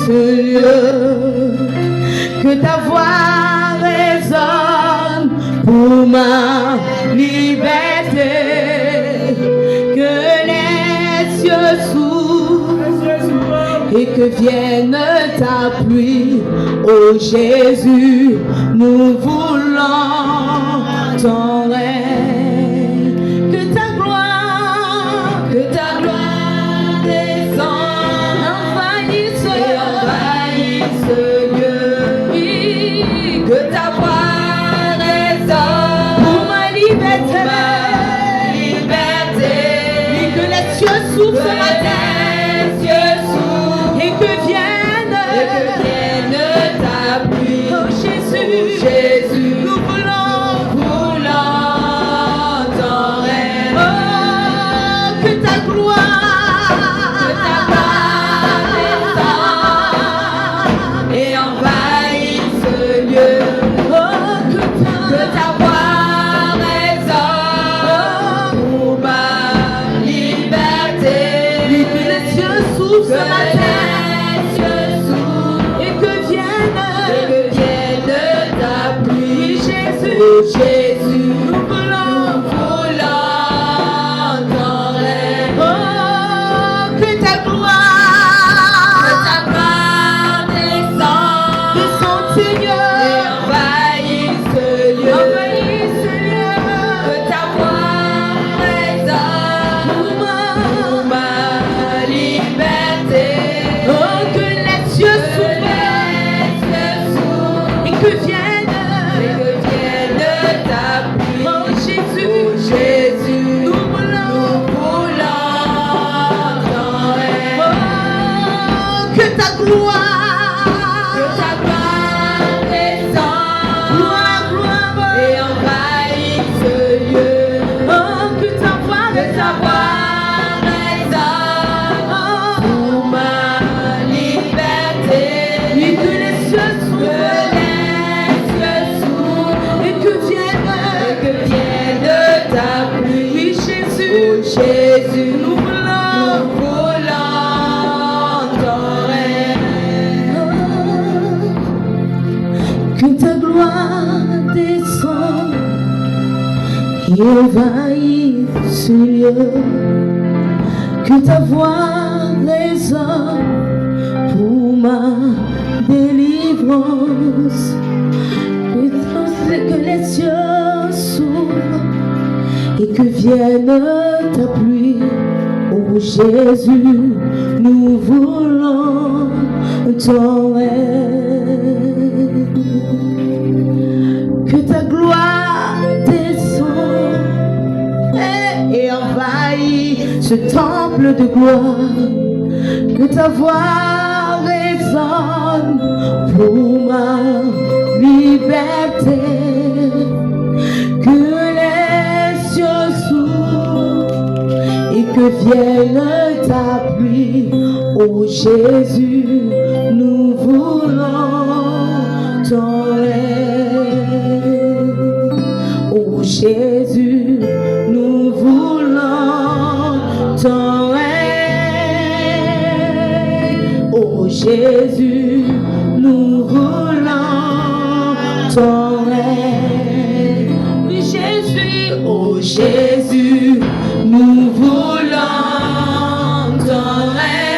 ce lieu, que ta voix résonne pour ma liberté, que les cieux s'ouvrent et que vienne ta pluie. Oh Jésus, nous voulons ton règne, que ta gloire descende, envahisse ce lieu, oui, que ta voix résonne pour ma liberté, oui, que les cieux s'ouvrent ce matin, et que vienne ta pluie. Oh Jésus, nous voulons ton règne. Oh, que ta gloire descende et envahisse ce lieu. Oh, que ta voix résonne pour ma liberté. Oui, que les cieux s'ouvrent ce matin. Jésus, nous voulons ton règne. Oh, que ta gloire descende, Seigneur, et envahisse ce lieu, que ta voix résonne pour ma liberté. Oh, que les cieux s'ouvrent et que vienne Jésus, nous voulons ton règne. Oh, que ta gloire descende, gloire, et envahisse ce lieu. Oh, que ta voix résonne pour ma liberté. Et que les cieux s'ouvrent et que vienne ta pluie. Oui, Jésus, nous voulons ton règne. Que ta gloire descende et envahisse ce lieu, que ta voix résonne pour ma délivrance, que les cieux s'ouvrent et que vienne ta pluie. Oh Jésus, nous voulons ton règne. Que ta gloire descende et envahit ce temple de gloire. Que ta voix résonne pour ma liberté. Que que vienne ta pluie. Oh Jésus, nous voulons ton règne. Oh Jésus, nous voulons ton règne. Oh Jésus, nous voulons ton règne. Oui Jésus, oh Jésus, nous voulons ton règne.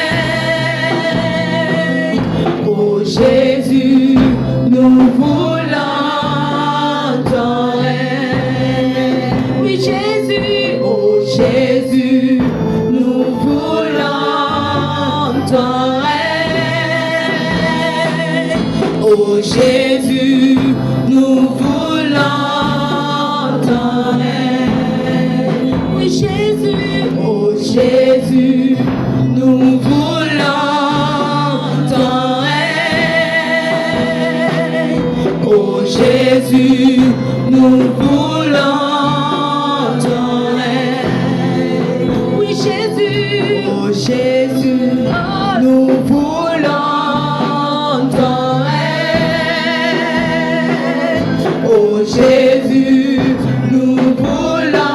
Oh Jésus, nous voulons ton règne. Oui Jésus, oh Jésus, nous voulons ton règne. Oh Jésus, nous voulons ton règne. Oui Jésus, oh Jésus, nous voulons ton règne. Oh Jésus, nous voulons ton règne. Oui Jésus, oh Jésus, nous voulons ton règne. Oh Jésus, nous voulons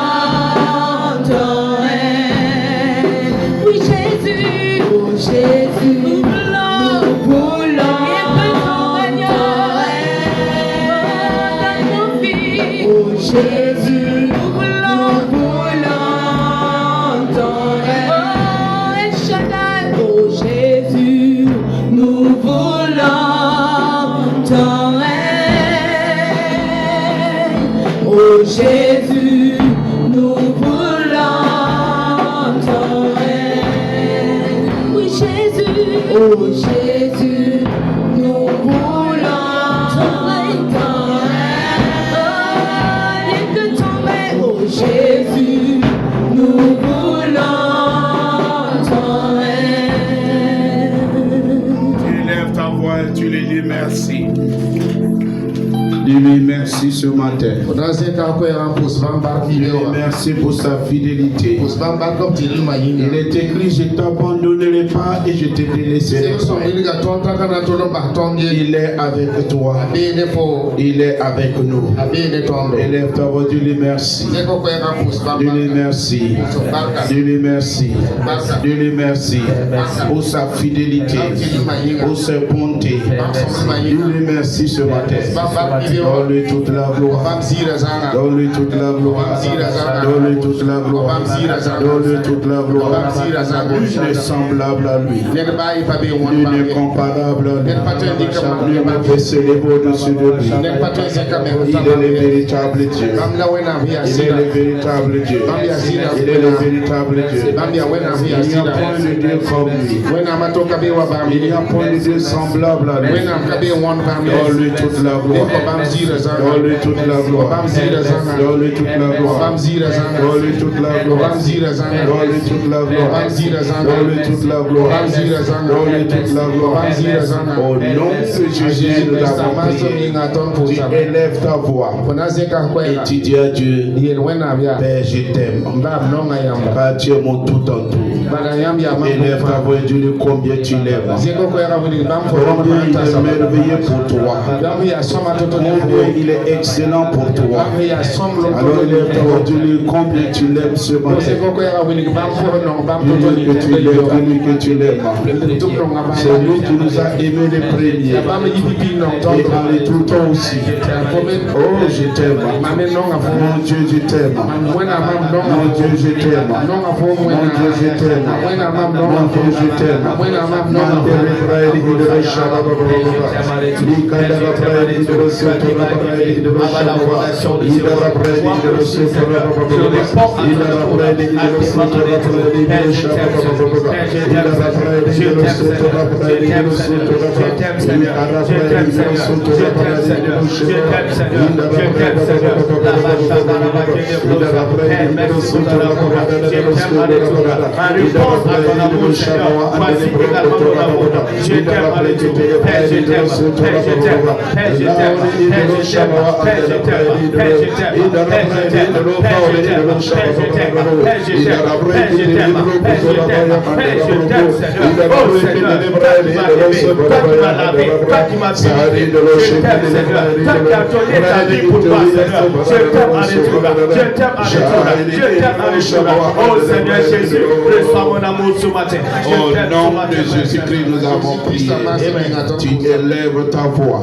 ton règne. Oui Jésus, oh Jésus, nous voulons Jésus, nous voulons ton règne. Oh, El Shaddai, oh Jésus, nous voulons ton règne. Oh Jésus, nous voulons ton règne. Oui Jésus, oh Jésus, nous voulons ton règne, ton règne. Oh, rien que ton règne, oh Jésus, nous voulons ton règne. Tu élèves ta voix et tu lui dis merci. Dis-lui merci ce matin. Dis-lui merci pour sa fidélité. Il est écrit, je t'abandonnerai pas et je te délaisserai pas. Il est avec toi. Il est avec nous. Élève ta voix, dis-lui merci. Dis-lui merci. Dis-lui merci. Dis-lui merci pour sa fidélité, pour sa bonté. Dis-lui merci ce matin. Donne-lui toute la gloire. Donne-lui toute la gloire. Donne-lui toute la gloire. Donne-lui toute la gloire. Nul n'est semblable à lui. Nul n'est comparable à lui. Nul ne peut s'élever au-dessus de lui. Il est le véritable Dieu. Il est le véritable Dieu. Il est le véritable Dieu. Il n'y a point de Dieu comme lui. Il n'y a point de Dieu semblable à lui. Donne-lui toute la gloire. Donne-lui toute la gloire. Donne-lui toute la gloire. Donne-lui toute la gloire. Donne-lui toute la gloire. Donne-lui toute la gloire. Donne-lui toute la gloire. Au nom de Jésus, nous avons prié. Tu élèves ta voix et tu dis à Dieu, Père, je t'aime. Car tu es mon tout en tout. Élève ta voix et dis-lui combien tu l'aimes. Combien il est merveilleux pour toi. Combien il est excellent pour toi. Alors élève ta voix, dis-lui combien tu l'aimes ce matin. Dis-lui que tu l'aimes, dis-lui que tu l'aimes. C'est lui qui nous a aimés les premiers. Et en tout temps aussi. Oh, je t'aime. Mon Dieu, je t'aime. Mon Dieu, je t'aime. Mon Dieu, je t'aime. Mon Dieu, je t'aime. Oh Seigneur Jésus, reçois mon amour ce matin. Au nom de Jésus-Christ, nous avons prié. Tu élèves ta voix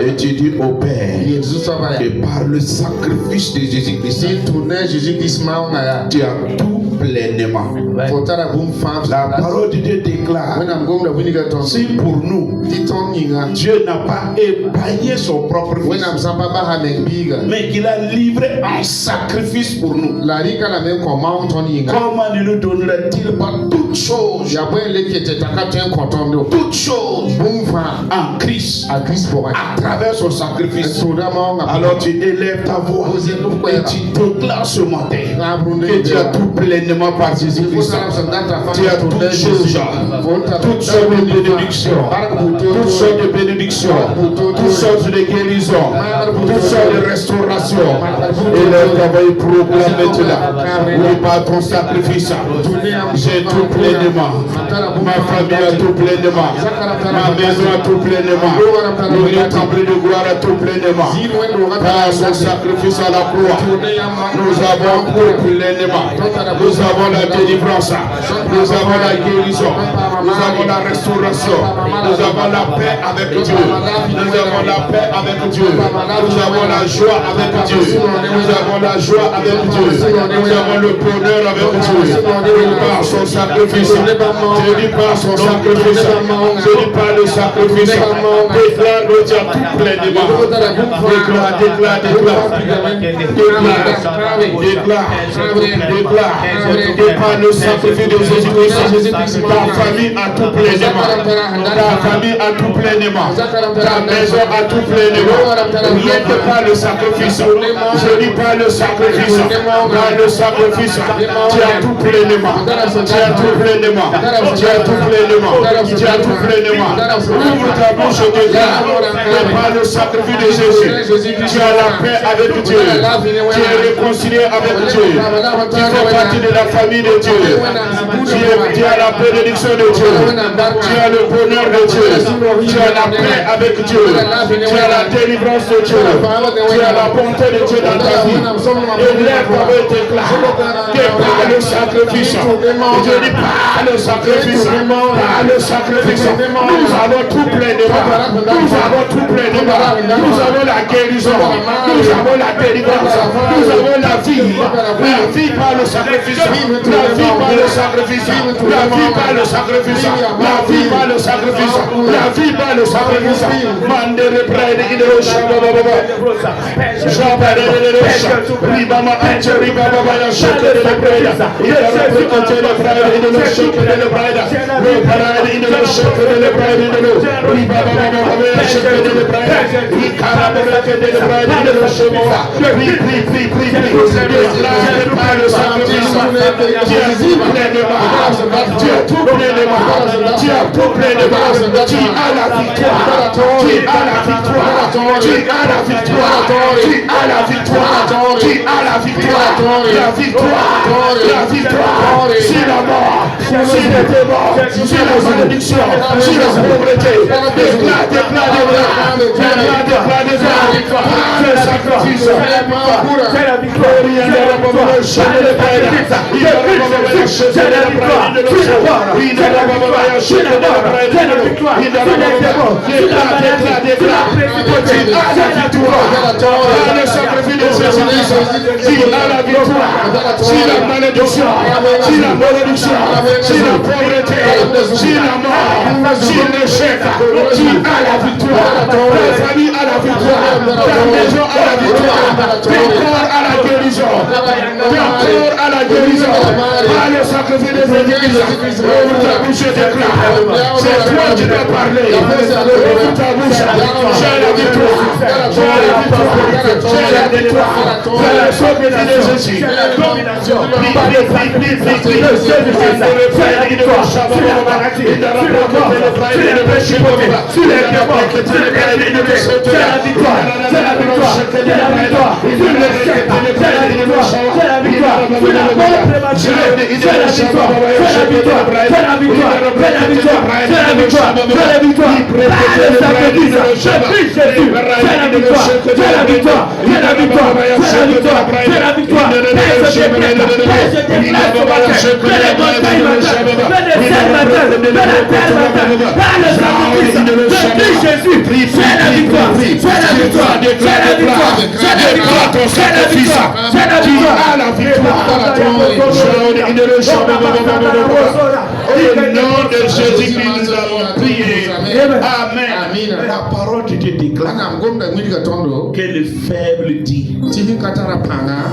et tu dis au Père que par le sacrifice de Jésus-Christ, tu as tout pleinement. La parole de Dieu déclare, si pour nous, Dieu n'a pas épargné son propre fils, mais qu'il a livré un sacrifice pour nous, comment ne nous donnerait-il pas toutes choses? Toutes choses en Christ, à travers son sacrifice. Alors tu élèves ta voix et tu déclares ce matin que tu as tout pleinement par Jésus-Christ. Tu as toutes choses, toutes sortes de bénédictions, toutes sortes de bénédictions, toutes sortes de guérisons, toutes sortes de restaurations. Élève ta voix et proclame maintenant, oui, par ton sacrifice, j'ai tout pleinement. Ma famille a tout pleinement. Ma maison a tout pleinement. Le temple de gloire a tout pleinement. Par son sacrifice à la croix, nous avons tout pleinement. Nous Nous avons la délivrance. Nous avons la guérison. Nous avons la restauration. Nous avons la paix avec Dieu. Nous avons la paix avec Dieu. Nous avons la joie avec Dieu. Nous avons la joie avec Dieu. Nous avons le bonheur avec Dieu. Par son sacrifice. Je dis par son sacrifice. Je dis par le sacrifice. Déclare le Dieu tout pleinement. Déclare. Et par le sacrifice de Jésus-Christ, ta famille a tout pleinement. Ta famille a tout pleinement. Ta maison a tout pleinement. Rien que par le sacrifice. Je dis par le sacrifice. Par le sacrifice. Tu as tout pleinement. Tu as tout pleinement. Tu as tout pleinement. Tu as tout pleinement. Ouvre ta bouche et déclare. Par le sacrifice de Jésus, tu as la paix avec Dieu. Tu es réconcilié avec Dieu. Tu fais partie de la famille de Dieu. Tu as la bénédiction de Dieu. Tu as le bonheur de Dieu. Tu as la paix avec Dieu. Tu as la délivrance de Dieu. Tu as la bonté de Dieu dans ta vie. Élève ta main et déclare que par le sacrifice, je dis par le sacrifice, par le sacrifice, nous avons tout pleinement. Nous avons tout pleinement. Nous avons la guérison. Nous avons la délivrance. Nous avons la vie. La vie par le sacrifice. La vie par le sacrifice. La vie par le sacrifice. La vie par le sacrifice. La vie par le sacrifice. Mandere pride in the ocean. Jabba de l'ocean. Ribama enter Ribaba ya shake de pride. Enter the pride in the shake de pride. We parade in the shake de pride in the Ribaba ya shake de pride. We carabere de pride in the shake. Please. Par le sacrifice. Tu as tout pleinement. Tu as tout pleinement. Tu as tout pleinement. Tu as la victoire. Tu as la victoire. Tu as la victoire. Tu as la victoire. Tu as la victoire. La victoire. La victoire. Si la mort, si les démons, si la malédiction, si la pauvreté, déclare. Le sacrifice. C'est la victoire. À la guérison, par le sacrifice de Jésus-Christ, ouvre ta bouche et déclare. C'est toi qui dois parler. Ouvre ta bouche. J'ai la victoire. J'ai la victoire. J'ai la victoire. C'est la sacrifice de Jésus. C'est la domination. Au nom de Jésus-Christ, nous avons prié. Amen. La parole qui te déclare que le faible dit: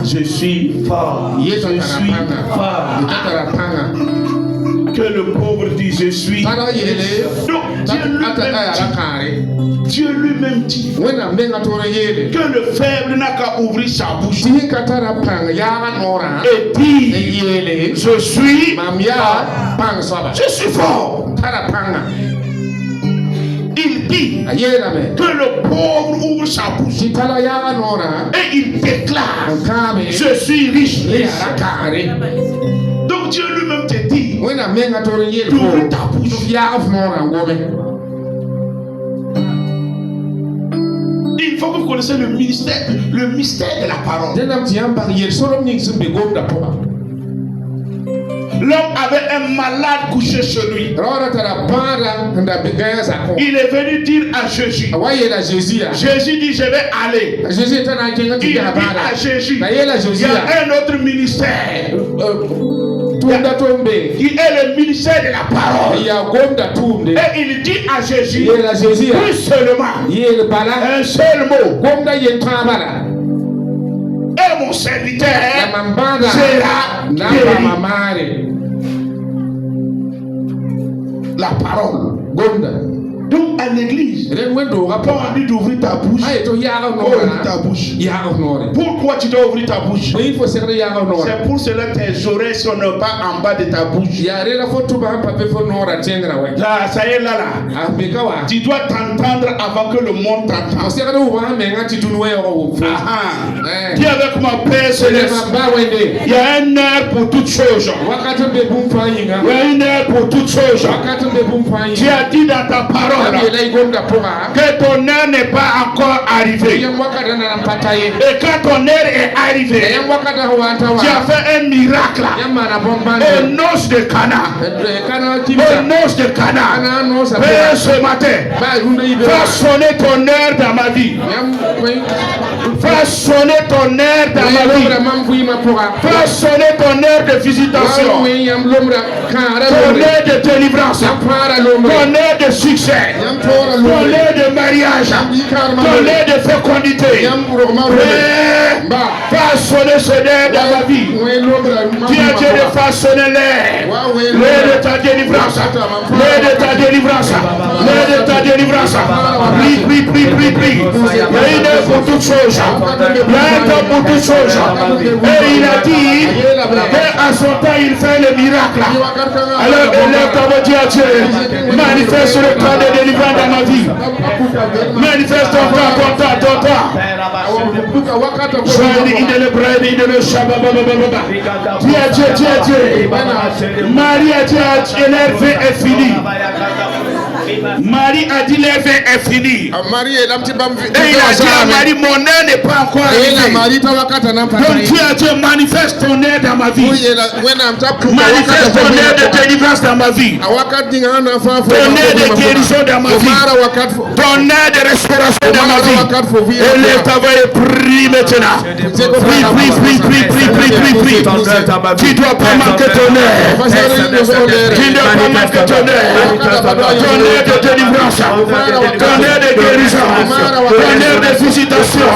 je suis fort. Je suis fort. Que le pauvre dit: je suis. Donc Dieu lui-même dit que le faible n'a qu'à ouvrir sa bouche et dire: je suis fort. Il dit que le pauvre ouvre sa bouche et il déclare: je suis riche. Donc Dieu lui-même te dit d'ouvrir ta bouche. Il faut que vous connaissiez le mystère de la parole. L'homme avait un malade couché chez lui. Il est venu dire à Jésus. Jésus dit, je vais aller. Il dit à Jésus, il y a un autre ministère. Il est le ministère de la parole. Et il dit à Jésus, plus seulement, un seul mot. Et mon serviteur sera guéri. La parole. Donc à l'église, quand on dit d'ouvrir ta bouche, ouvre ta bouche. Pourquoi tu dois ouvrir ta bouche? C'est pour cela que tes oreilles ne sont pas en bas de ta bouche. Là, ça y est, là. Tu dois t'entendre avant que le monde t'entende. Dis avec ma paix céleste. Il y a une heure pour toutes choses. Il y a une heure pour toutes choses. Tu as dit dans ta parole que ton heure n'est pas encore arrivée. Et quand ton heure est arrivée, tu as fait un miracle. Aux noces de Cana. Aux noces de Cana. Et ce matin, va sonner ton heure dans ma vie. Va sonner ton heure dans ma vie. Va sonner ton heure de visitation. Ton heure de délivrance. Ton heure de succès. Ton heure de mariage. Ton heure de fécondité. Va sonner ce heure dans ma vie. Tu as Dieu de façonner l'air. L'air de ta délivrance. L'air de ta délivrance. L'air de ta délivrance. Prie. Il y a une heure pour toutes choses. Il y a un temps pour toutes choses. Et il a dit qu'à son temps il fait le miracle. Alors élève ton Dieu à Dieu. Manifeste le temps de délivrance dans ma vie. Manifeste ton temps. Dieu. Marie a dit l'élevé est fini. Marie a dit l'élevé est fini. Et il a dit à Marie, mon heure n'est pas encore arrivée. Donc Dieu a dit, manifeste ton aide dans ma vie. Manifeste ton aide de délivrance dans ma vie. Ton aide de guérison dans ma vie. Ton aide de restauration dans ma vie. Et lève ta voix et prie maintenant. Prie. Tu ne dois pas manquer ton aide. Tu ne dois pas manquer ton aide. Ton aide de délivrance, ton aide de guérison, ton aide de visitation.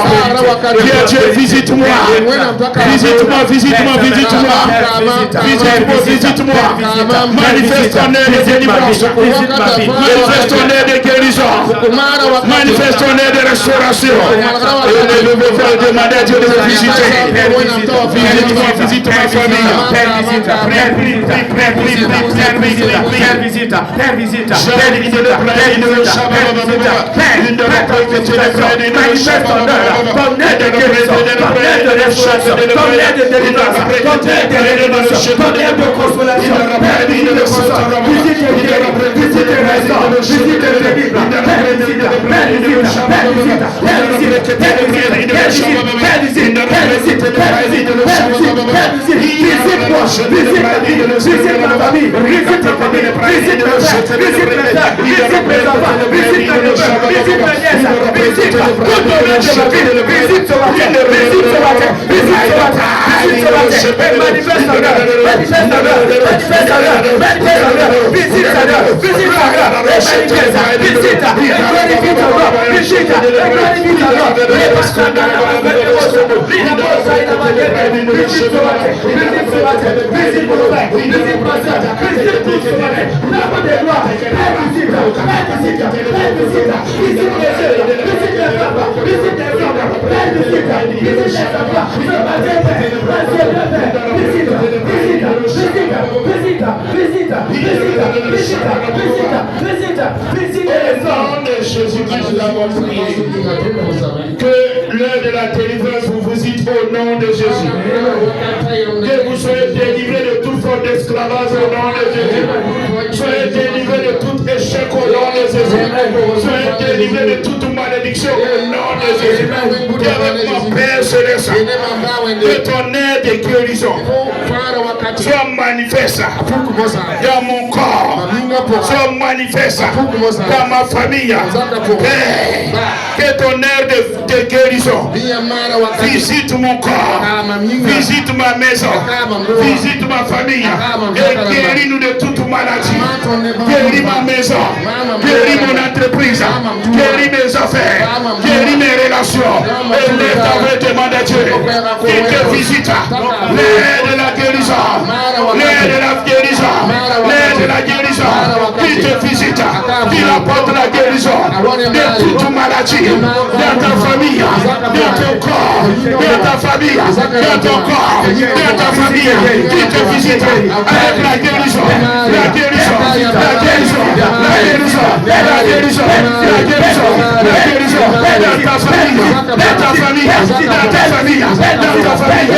Dieu, visite-moi. Manifeste ton aide de délivrance. Manifeste ton aide de guérison. Manifeste ton aide de restauration. Et le faire demander à Dieu de me visiter. Visite ma famille. Père, visite. Que l'heure de la délivrance vous visite au nom de Jésus. Que vous soyez délivrés de toute forme d'esclavage au nom de Jésus. Soyez délivrés de tout échec au nom de Jésus. Soyez délivrés de toute malédiction au nom de Jésus. Que avec mon Père céleste manifeste. Que ton aide de guérison soit manifeste dans mon corps, soit manifeste dans ma famille. Que ton aide de guérison visite mon corps, visite ma maison, visite ma famille et guéris-nous de toute maladie. Guéris ma maison, guéris mon entreprise, guéris mes affaires, guéris mes relations. Et lève ta vraie demande à Dieu. Il te visite. L'aide de la guérison, l'aide de la guérison, l'aide de la guérison. Il te visite, il apporte la guérison de toute maladie, dans ta famille, dans ton corps, dans ta famille, dans ton corps, dans ta famille. Il te visite avec la guérison, la guérison, la guérison, la guérison, la guérison, la guérison, la guérison, dans ta famille, dans ta famille, dans ta famille, dans ta famille.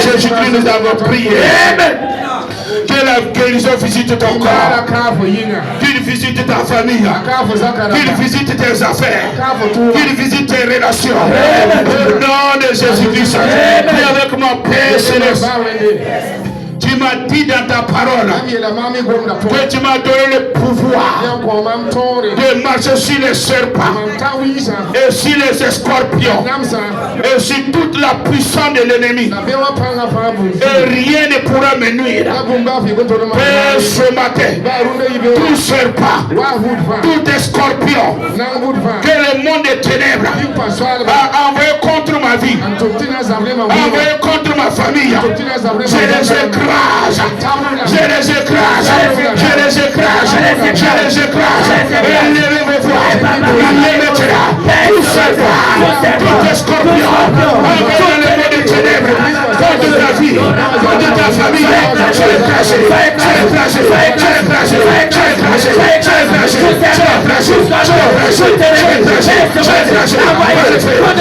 Jésus-Christ, nous avons prié. Que la guérison visite ton corps, qu'il visite ta famille, qu'il visite tes affaires, qu'il visite tes relations. Au nom de Jésus-Christ, prie avec mon Père céleste. Tu m'as dit dans ta parole que tu m'as donné le pouvoir de marcher sur les serpents et sur les scorpions et sur toute la puissance de l'ennemi. Et rien ne pourra me nuire. Père, ce matin, tout serpent, tout scorpion que le monde des ténèbres a envoyé contre ma vie, envoyé contre ma famille, je les écrase. Je les écrase, je les écrase, je les écrase. Élevez vos voix, élevez tout serpent, tout scorpion, envoyé dans le monde des ténèbres, contre ta vie, contre ta famille, je les écrase, je les écrase, je les écrase, je les écrase, je les écrase, je les écrase,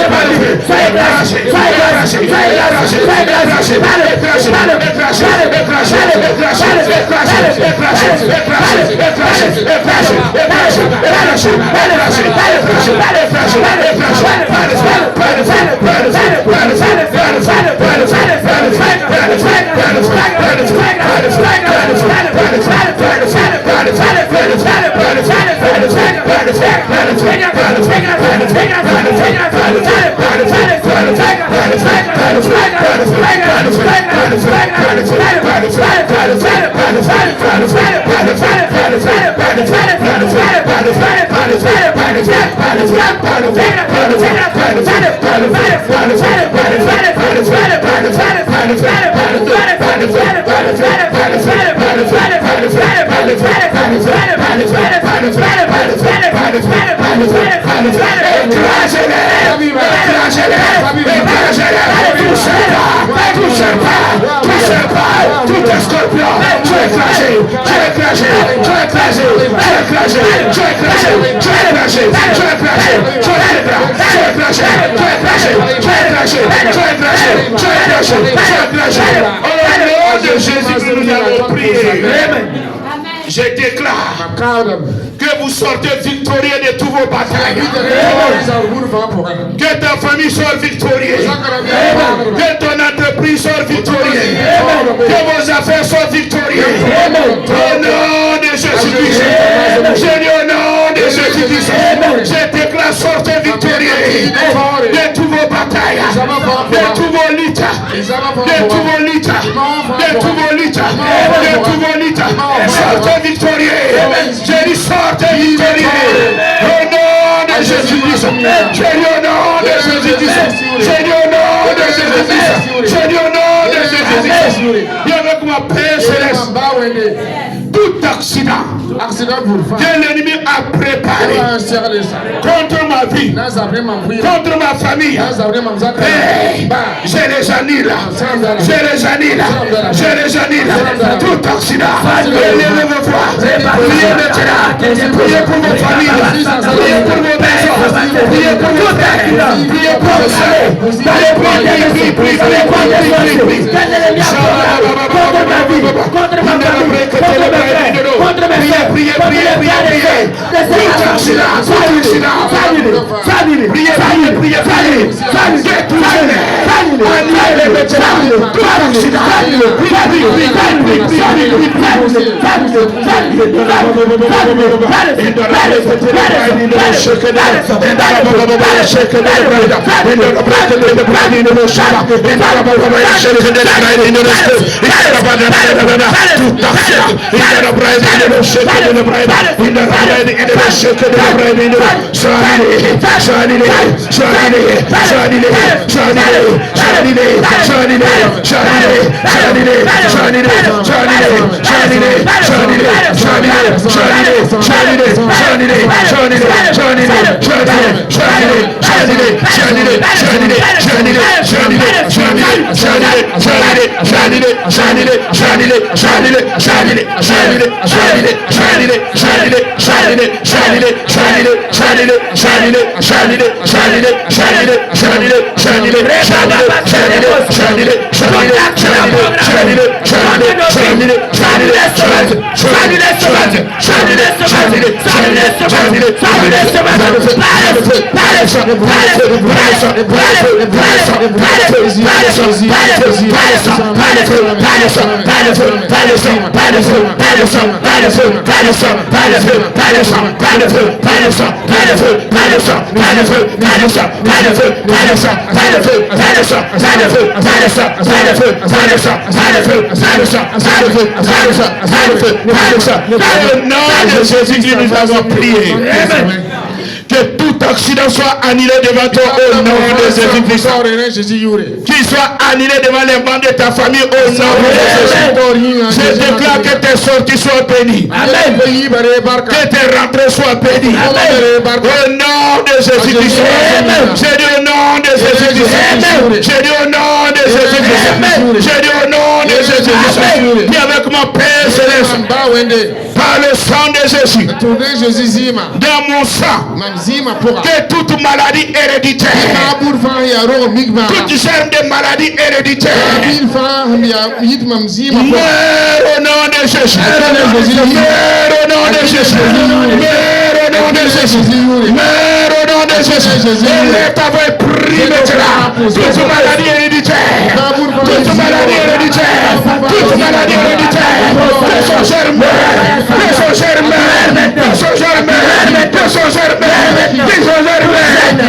Je déclare que vous sortez victorieux de tous vos batailles. Que ta famille soit victorieuse. Que ton entreprise soit victorieuse. Que vos affaires soient victorieuses. Au nom de Jésus-Christ. Je dis au nom de Jésus-Christ. Je déclare sortez victorieux de tous vos batailles. De tous vos luttes. De tous vos luttes. De tous vos luttes. De tous vos luttes. Sortez victorieux. Je dis sortez victorieux. Au nom de Jésus-Christ. Je dis au nom de Jésus-Christ. Je dis au nom de Jésus-Christ. Je dis au nom de Jésus-Christ. Viens avec ma paix céleste. Tout accident que l'ennemi a préparé contre ma vie, contre ma famille, je les annule. Je les annule. Je les annule. Tout accident. Élevez vos voix. Priez maintenant. Priez pour vos familles. Priez pour vos maisons. Priez pour vos terres. Priez pour vos soeurs. Priez, priez. Contre ma vie, contre ma famille, contre mes frères, contre mes frères. Priez. Tout accident. Jésus-Christ, nous avons prié. Que tout accident soit annulé devant toi au nom de Jésus-Christ. Qu'il soit annulé devant les membres de ta famille au nom de Jésus. Je déclare que tes sorties soient bénies. Amen. Que tes rentrées soient bénies. Amen. Au nom de Jésus-Christ. Je dis au nom de Jésus-Christ. Je dis au nom de Jésus-Christ. Je dis au nom de Jésus-Christ. Viens avec mon Père céleste. Par le sang de Jésus. Dans mon sang. Que toute maladie héréditaire, toute germe de maladie héréditaire, meurt au nom de Jésus. Meurt au nom de Jésus. Meurt au nom de Jésus. Meurt au nom de Jésus. Et ta voix prie maintenant. Toute maladie héréditaire, toute maladie héréditaire, toute maladie héréditaire, que son germe meurt, que son germe meurt, que son germe meurt, que son germe meurt.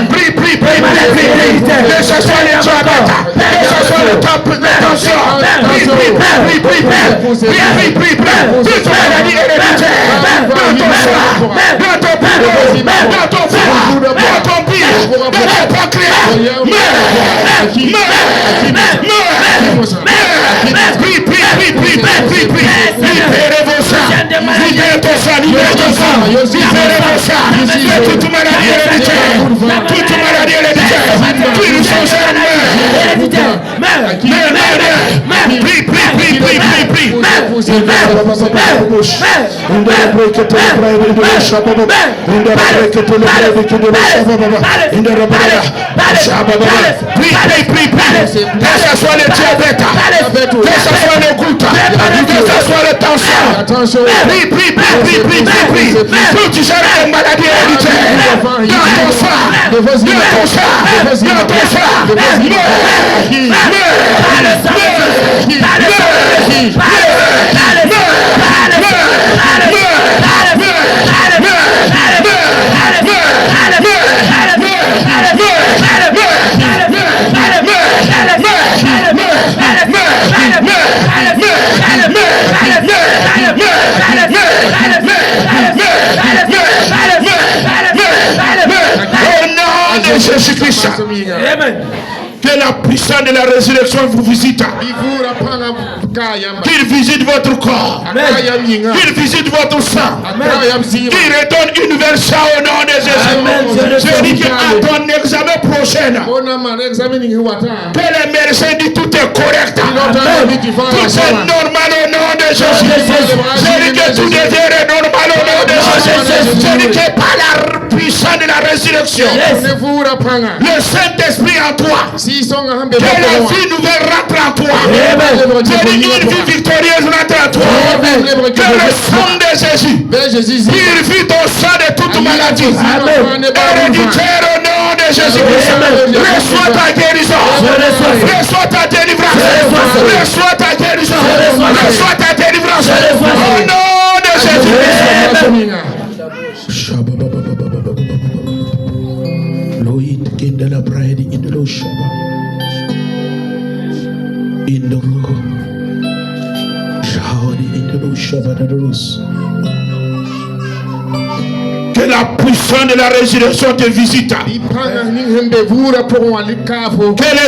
Prie. Que ce soit les diabètes, que ce soit le top de tension. Prie. Toute maladie héréditaire, dans ton sang, dans ton poumon, dans ton foie, dans ton pied, dans ton pancréas. Prie. Libérez vos sangs. Libérez ton sang. Libérez vos sangs. Libérez vos sangs. Toute maladie héréditaire. Toute maladie héréditaire. ça soit le diabète, que ça soit le goutte, que ça soit le tension. Prie. Tout genre de maladie héréditaire. Dans ton sang. Jésus-Christ. Amen. Que la puissance de la résurrection vous visite. Qu'il visite votre corps. Qu'il visite votre sang. Qu'il redonne une nouvelle sang au nom de Jésus. Je dis qu'à ton examen prochain, que les médecins disent tout est correct. Tout est normal au nom de Jésus. Je dis que tout est normal au nom de Jésus. Je dis que par la puissance de la résurrection, le Saint-Esprit en toi, que la vie nouvelle rentre en toi, que une vie victorieuse rentre en toi, que le sang de Jésus purifie ton sang de toute maladie héréditaire au nom de Jésus. Reçois ta guérison, reçois ta délivrance, reçois ta guérison, reçois ta délivrance au nom de Jésus. Loïd de la bride in the Shaba in the Shahadi in the Shaba the Rus. Que la puissance de la résurrection te visite. Que les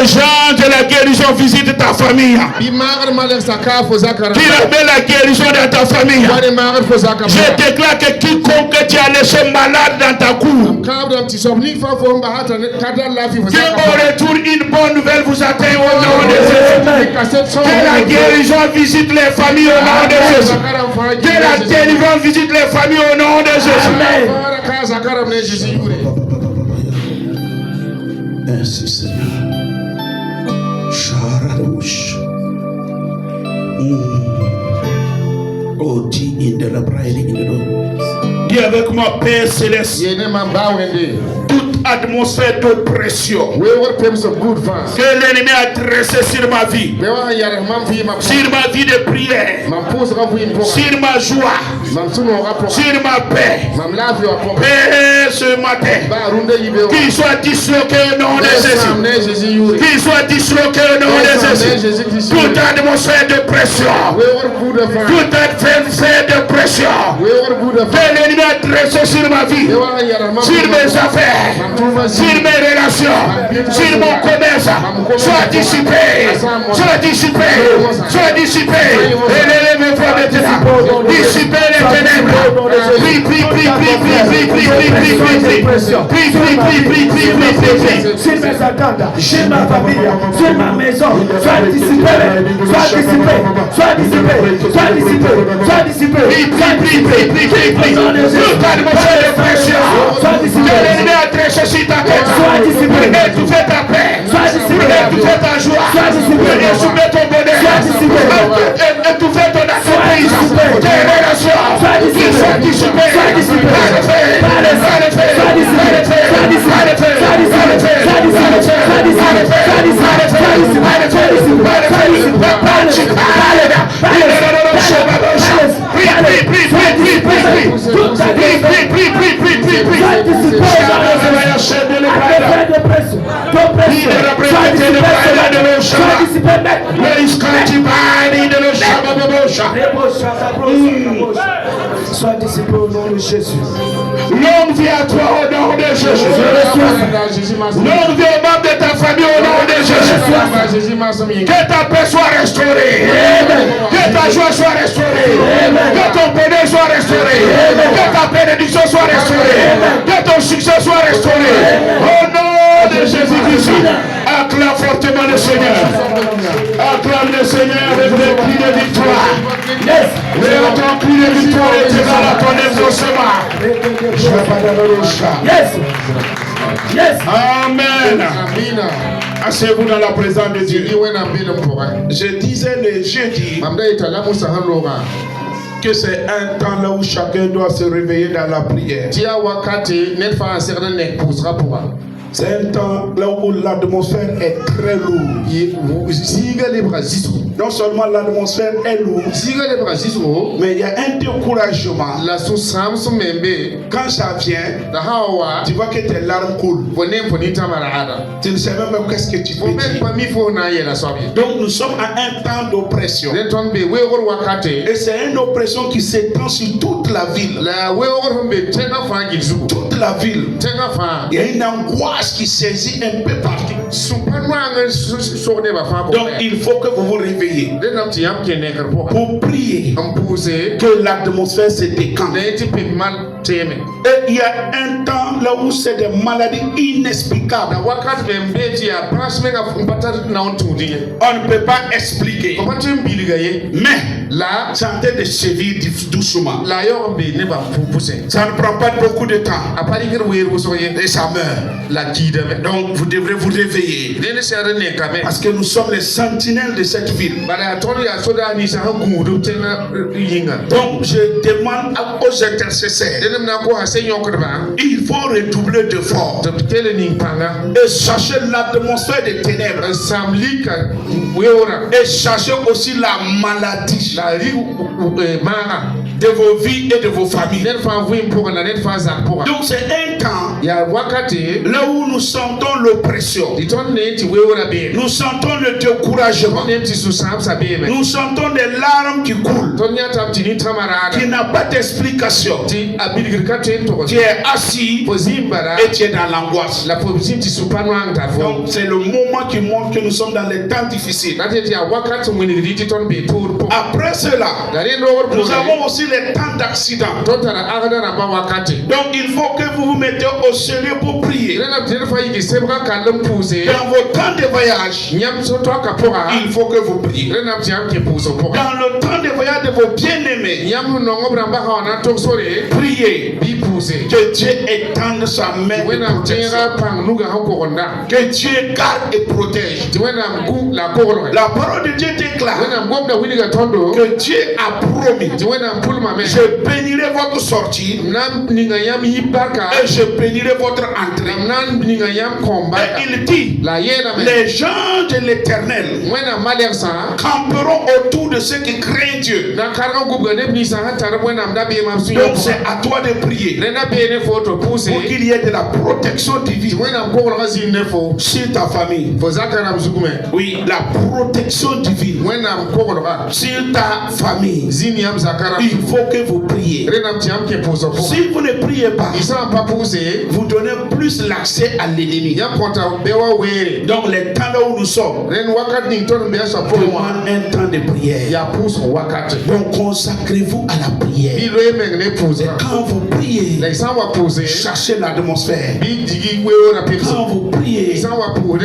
gens de la guérison visitent ta famille. Qu'il met la guérison dans ta famille. Je déclare que quiconque tu as laissé malade dans ta cour, que au retour une bonne nouvelle vous atteigne au nom de Jésus. Que la guérison visite les familles au nom de Jésus. Que la délivrance visite les familles au nom de Jésus. Merci Seigneur. Chararouche. Oh, dis in de la bride in the room. Dis avec moi, Père Céleste. Toute atmosphère d'oppression que l'ennemi a dressé sur ma vie, sur ma vie de prière, sur ma joie, sur ma paix, Père, ce matin, qu'il soit disloqué au nom de Jésus, qu'il soit disloqué au nom de Jésus. Toute atmosphère de pression, toute atmosphère de pression que l'ennemi a dressé sur ma vie, sur mes affaires, sur mes relations, sur mon commerce, soit dissipé, soit dissipé, soit dissipé. Élevez-moi maintenant, dissipez les ténèbres. Prie, prie, prie, prie, prie, prie, prie, prie, prie, prie, sur mes attentes, sur ma famille, sur ma maison, soit dissipé, soit dissipé, soit dissipé, soit dissipé, soit dissipé. Prie, prie, prie, prie, prie, prie, prie. Soit dissipé. Sur ta tête, soit dissipé, étouffer ta paix, soit dissipé, étouffer ta joie, soit dissipé, étouffer ton bonheur, soit dissipé, étouffer ton entreprise, tes relations, soit dissipé, soit dissipé, soit dissipé, par le feu, par le feu, soit dissipé, soit dissipé, soit dissipé, soit dissipé, soit dissipé, soit Sois dissipé au nom de Jésus. Longue vie à toi au nom de Jésus. Longue vie aux membres de ta famille au nom de Jésus. Que ta paix soit restaurée. Que ta joie soit restaurée. Que ton bonheur soit restauré. Que ta bénédiction soit restaurée. Que ton succès soit restauré. Au nom de Jésus-Christ. Acclame fortement le Seigneur. Acclame le Seigneur avec des cris de victoire. Yes. Et à ton cri de victoire éternel à ton exaucement. Yes. Yes. Amen. Asseyez-vous dans la présence de Dieu. Je disais le jeudi que c'est un temps là où chacun doit se réveiller dans la prière. C'est un temps là où l'atmosphère est très lourde. Non seulement l'atmosphère est lourde, mais il y a un découragement. Quand ça vient, tu vois que tes larmes coulent. Tu ne sais même pas qu'est-ce que tu peux dire. Donc nous sommes à un temps d'oppression. Et c'est une oppression qui s'étend sur toute la ville. Toute la ville. Il y a une angoisse qui saisit un peu partout. Donc il faut que vous vous réveillez pour prier que l'atmosphère se décante. Et il y a un temps là où c'est des maladies inexplicables. On ne peut pas expliquer. Mais là, c'est en train de sévir doucement. Ça ne prend pas beaucoup de temps. Et ça meurt. Donc vous devrez vous réveiller. Parce que nous sommes les sentinelles de cette ville. Donc je demande aux intercesseurs, il faut redoubler d'efforts et chercher l'atmosphère des ténèbres et chercher aussi la maladie de vos vies et de vos familles. Donc c'est un temps là où nous sentons l'oppression, nous sentons le découragement, nous sentons des larmes qui coulent, qui n'a pas d'explication. Tu es assis et tu es dans l'angoisse. Donc c'est le moment qui montre que nous sommes dans les temps difficiles. Après cela, nous avons aussi les temps d'accident. Donc il faut que vous vous mettez au sérieux pour prier. Dans vos temps de voyage, il faut que vous priez. Dans le temps de voyage de vos bien-aimés, priez. Que Dieu étende sa main de protection. Que Dieu garde et protège. La parole de Dieu déclare que Dieu a promis: je bénirai votre sortie et je bénirai votre entrée. Et il dit: les gens de l'Éternel camperont autour de ceux qui craignent Dieu. Donc c'est à toi de prier pour qu'il y ait de la protection divine sur ta famille. Oui, la protection divine sur ta famille. Il faut que vous priez. Si vous ne priez pas, vous donnez plus l'accès à l'ennemi. Donc les temps là où nous sommes demandent un temps de prière. Donc consacrez-vous à la prière. Et quand vous priez, cherchez l'atmosphère. Quand vous priez,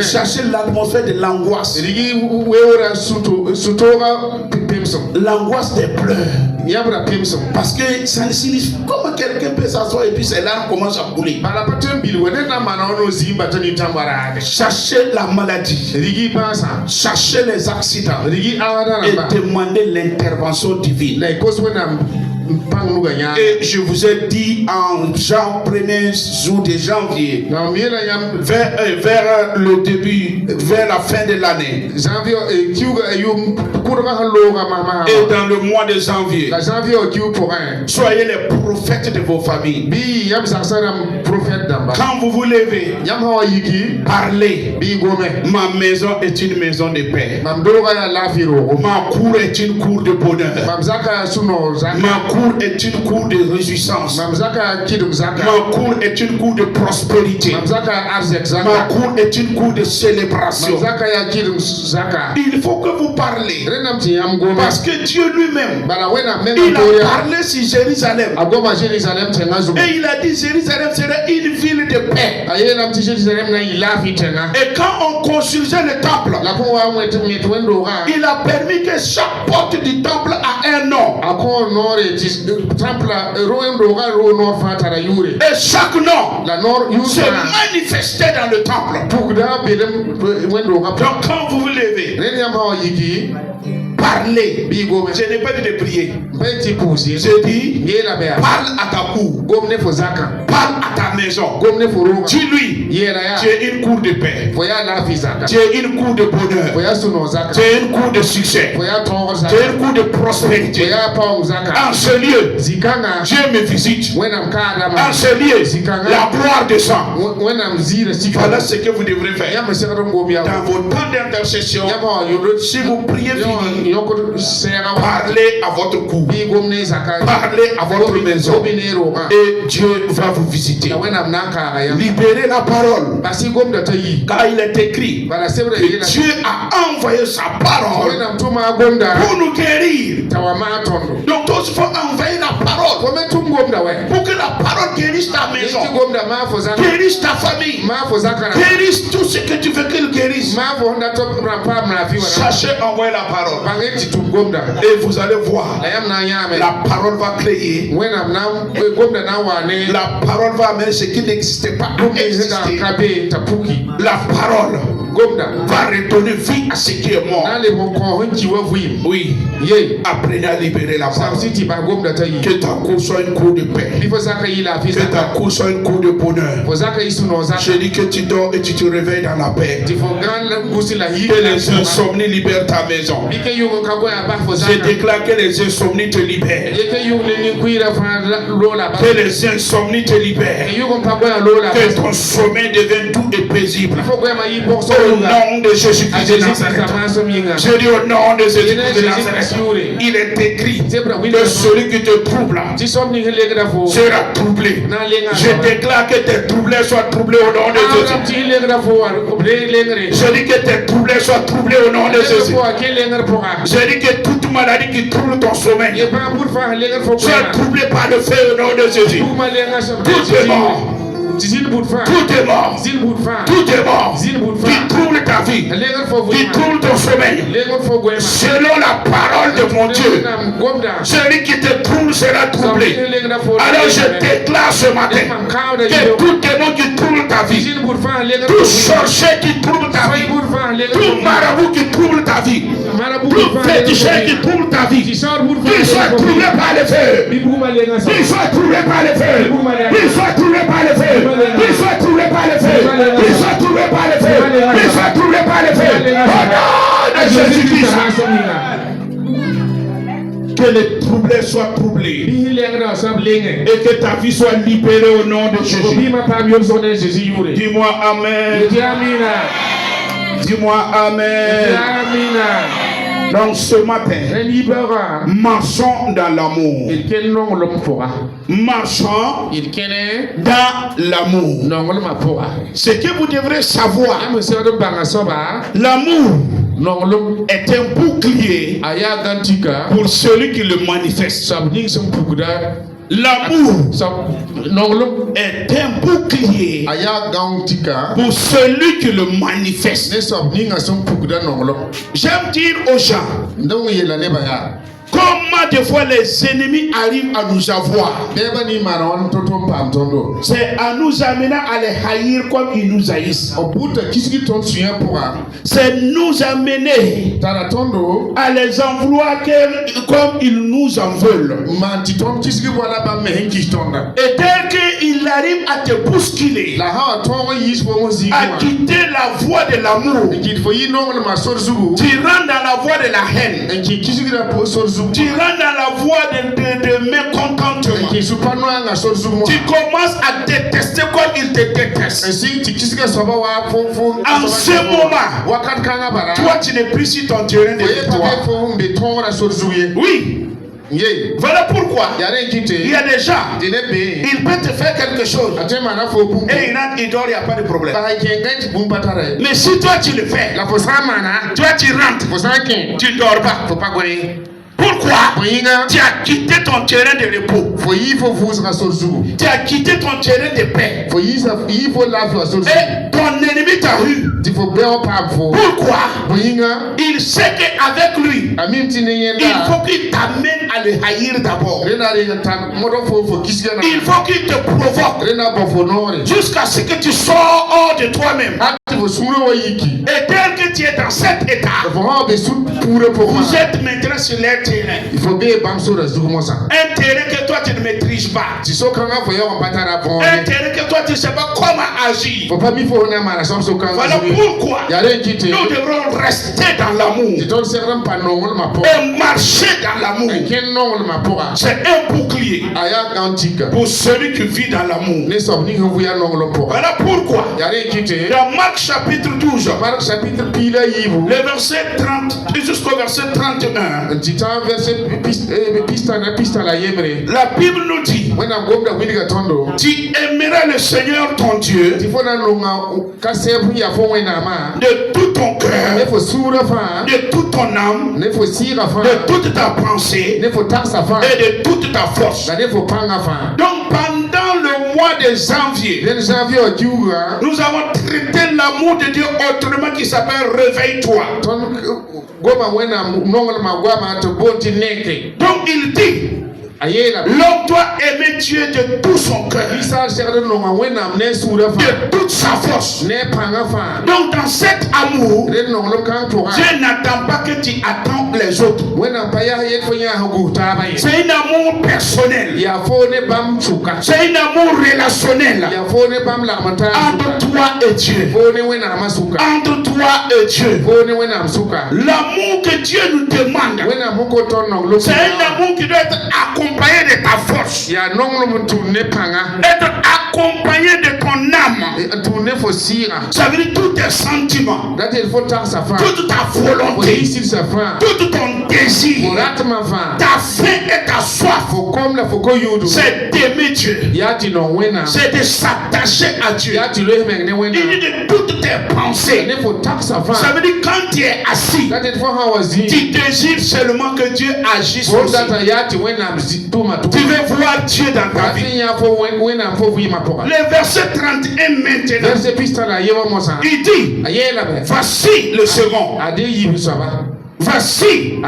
cherchez l'atmosphère de l'angoisse. L'angoisse des pleurs. Parce que ça ne signifie pas comment quelqu'un peut s'asseoir et puis ses larmes commencent à couler. Cherchez la maladie, cherchez les accidents et demandez l'intervention divine. Et je vous ai dit en premier jour de janvier, vers le début, vers la fin de l'année, et dans le mois de janvier, soyez les prophètes de vos familles. Quand vous vous levez, parlez. Ma maison est une maison de paix. Ma cour est une cour de bonheur. Ma cour est une cour de réjouissance. Ma cour est une cour de prospérité. Ma cour est une cour de célébration. Il faut que vous parlez, parce que Dieu lui-même, il a parlé sur Jérusalem, et il a dit: Jérusalem serait une ville de paix. Et quand on construisait le temple, il a permis que chaque porte du temple a un nom. Et chaque nom se manifestait dans le temple. Donc quand vous vous levez, parlez. Je n'ai pas dit de prier. Je dis, parle à ta cour. Parle à ta maison. Dis-lui, tu es une cour de paix. Tu es une cour de bonheur. Tu es une cour de succès. Tu es une cour de prospérité. En ce lieu, Dieu me visite. En ce lieu, la gloire descend. Voilà ce que vous devrez faire. Dans vos temps d'intercession, si vous priez fini, parlez à votre cour. Parlez à votre maison. Et Dieu va vous visiter. Libérez la parole. Car il est écrit que Dieu a envoyé sa parole pour nous guérir. Donc il faut envoyer la parole pour que la parole guérisse ta maison, guérisse ta famille, guérisse tout ce que tu veux qu'il guérisse. Sachez envoyer la parole. Et vous allez voir, la parole va créer. La parole va amener ce qui n'existait pas à exister. La parole va redonner vie à ce qui est mort. Oui. Apprenez à libérer la parole. Que ta cour soit une cour de paix. Que ta cour soit une cour de bonheur. Je dis que tu dors et tu te réveilles dans la paix. Que les insomnies libèrent ta maison. Je déclare que les insomnies te libèrent. Que les insomnies te libèrent. Que ton sommeil devienne doux et paisible. Au nom de Jésus-Christ de Nazareth. Je dis au nom de Jésus-Christ de Nazareth. Il est écrit que celui qui te trouble sera troublé. Je déclare que tes troublés soient troublés au nom de Jésus. Je dis que tes troublés soient troublés au nom de Jésus. Je dis que toute maladie qui trouble ton sommeil soit troublée par le feu au nom de Jésus. Tout est mort. Tout est mort. Tout est mort. Qui trouble ta vie, qui trouble ton sommeil, selon la parole de mon Dieu, celui qui te trouble sera troublé. Alors je déclare ce matin que tout démon qui trouble ta vie, tout sorcier qui trouble ta vie, tout marabout qui trouble ta vie, tout féticheur qui trouble ta vie, qu'il soit troublé par le feu, qu'il soit troublé par le feu, qu'il soit troublé par le feu. Il soit troublé par le feu. Il soit troublé par le feu. Il soit troublé par le feu. Au nom de Jésus-Christ. Que les troublés soient troublés. Et que ta vie soit libérée au nom de Jésus. Dis-moi Amen. Dis-moi Amen. Donc ce matin, marchons dans l'amour. Marchons dans l'amour. Ce que vous devrez savoir, l'amour est un bouclier pour celui qui le manifeste. L'amour est un bouclier pour celui qui le manifeste. J'aime dire aux gens, comment des fois les ennemis arrivent à nous avoir, c'est à nous amener à les haïr comme ils nous haïssent. C'est nous amener à les en vouloir comme ils nous en veulent. Et dès qu'ils arrivent à te bousculer, à quitter la voie de l'amour, tu rentres dans la voie de la haine. Tu rentres dans la voie de mécontentement. Tu commences à détester comme il te déteste. En ce moment, toi tu n'es plus sur ton terrain de victoire. Oui. Voilà pourquoi il y a des gens, il peut te faire quelque chose et il dort, il n'y a pas de problème. Mais si toi tu le fais, toi tu rentres, tu ne dors pas. Pourquoi? Tu as quitté ton terrain de repos. Tu as quitté ton terrain de paix. Et ton ennemi t'a eu. Pourquoi? Il sait qu'avec lui, il faut qu'il t'amène à le haïr d'abord. Il faut qu'il te provoque jusqu'à ce que tu sors hors de toi-même. Et tel que tu es dans cet état, vous êtes maintenant sur leur terrain. Un terrain que toi tu ne maîtrises pas. Un terrain que toi tu ne sais pas comment agir. Voilà pourquoi nous devrons rester dans l'amour et marcher dans l'amour. C'est un bouclier pour celui qui vit dans l'amour. Voilà pourquoi dans Marc chapitre 12, le verset 30 jusqu'au verset 31, la Bible nous dit: tu aimeras le Seigneur ton Dieu de tout ton cœur, de toute ton âme, de toute ta pensée et de toute ta force. Donc pendant le mois de janvier, nous avons traité l'amour de Dieu autrement, qui s'appelle réveille-toi. Donc il dit: l'homme doit aimer Dieu de tout son cœur, de toute sa force. Donc dans cet amour, Dieu n'attend pas que tu attends les autres. C'est un amour personnel. C'est un amour relationnel entre toi et Dieu. Entre toi et Dieu. L'amour que Dieu nous demande, c'est un amour qui doit être accompagné de ta force, être accompagné de ton âme. Ça veut dire tous tes sentiments, toute ta volonté, tout ton désir, ta faim et ta soif. C'est d'aimer Dieu, c'est de s'attacher à Dieu. Il dit de toutes tes pensées. Ça veut dire quand tu es assis, tu désires seulement que Dieu agisse aussi. Tu veux voir Dieu dans ta vie. Le verset 31 maintenant, il dit: voici le second. Voici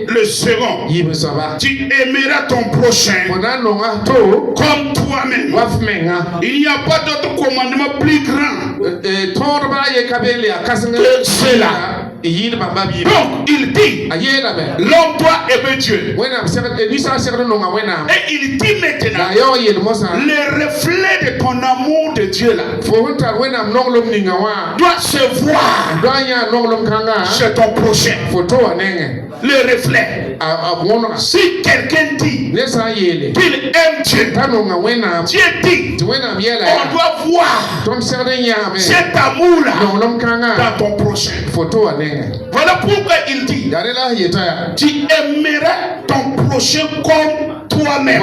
le second. Tu aimeras ton prochain comme toi-même. Il n'y a pas d'autre commandement plus grand que cela. Donc il dit: l'homme doit aimer Dieu. Et il dit maintenant: le reflet de ton amour de Dieu là doit se voir chez ton prochain. Le reflet. Si quelqu'un dit qu'il aime Dieu, Dieu dit: on doit voir cet amour-là dans ton prochain. Voilà pourquoi il dit: tu aimeras ton prochain comme toi-même.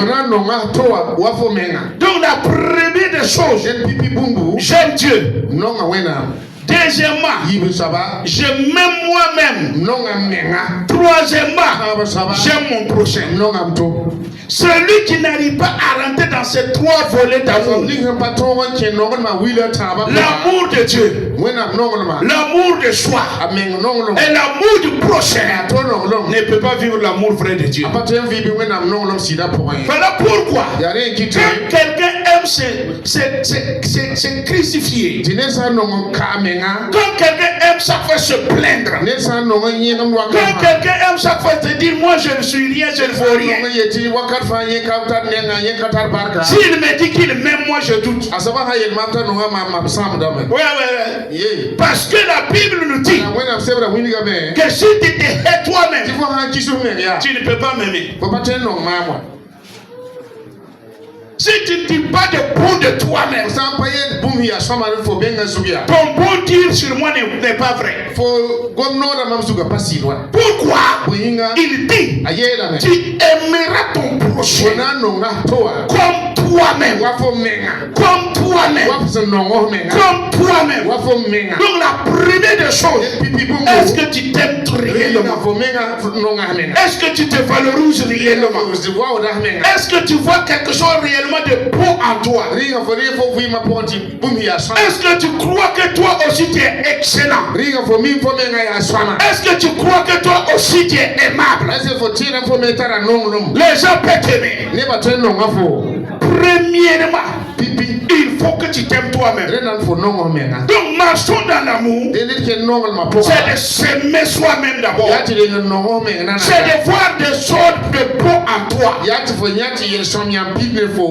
Donc la première des choses, j'aime Dieu. Deuxièmement, je m'aime moi-même. Troisièmement, j'aime mon prochain. Celui qui n'arrive pas à rentrer dans ces trois volets d'amour, l'amour de Dieu, l'amour de soi et l'amour du prochain, ne peut pas vivre l'amour vrai de Dieu. Voilà pourquoi quand quelqu'un aime se crucifier, quand quelqu'un aime chaque fois se plaindre, quand quelqu'un aime chaque fois se dire: moi je ne suis rien, je ne vaux rien, s'il me dit qu'il m'aime, moi je doute. Ouais. Parce que la Bible nous dit que si tu te hais toi-même, tu ne peux pas m'aimer. Si tu ne dis pas de bon de toi-même, ton bon dire sur moi n'est pas vrai. Pourquoi? Il dit: tu aimeras ton prochain comme toi-même. Comme toi-même. toi-même. Comme toi-même. Donc la première des choses, est-ce que tu t'aimes réellement? Est-ce que tu te valorises réellement? Est-ce que tu vois quelque chose réellement de bon en toi? Est-ce que tu crois que toi aussi tu es excellent? Est-ce que tu crois que toi aussi tu es aimable? Les gens peuvent t'aimer. Premièrement, il faut que tu t'aimes toi-même. Donc marchons dans l'amour. C'est de s'aimer soi-même d'abord. C'est de voir des choses de bon en toi.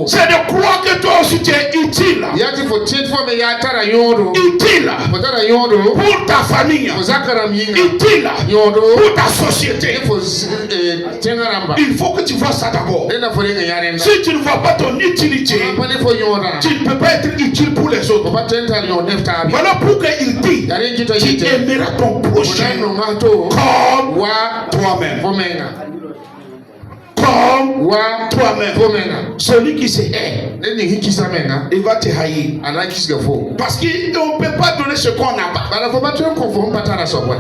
C'est de croire que toi aussi tu es utile. Utile pour ta famille. Utile pour ta société. Il faut que tu vois ça d'abord. Si tu ne vois pas ton utilité, tu ne peux pas être utile pour les autres. Voilà pourquoi il dit tu aimeras ton prochain comme toi-même. Comme toi-même. Celui qui se hait, il va te haïr. Parce qu'on ne peut pas donner ce qu'on n'a pas.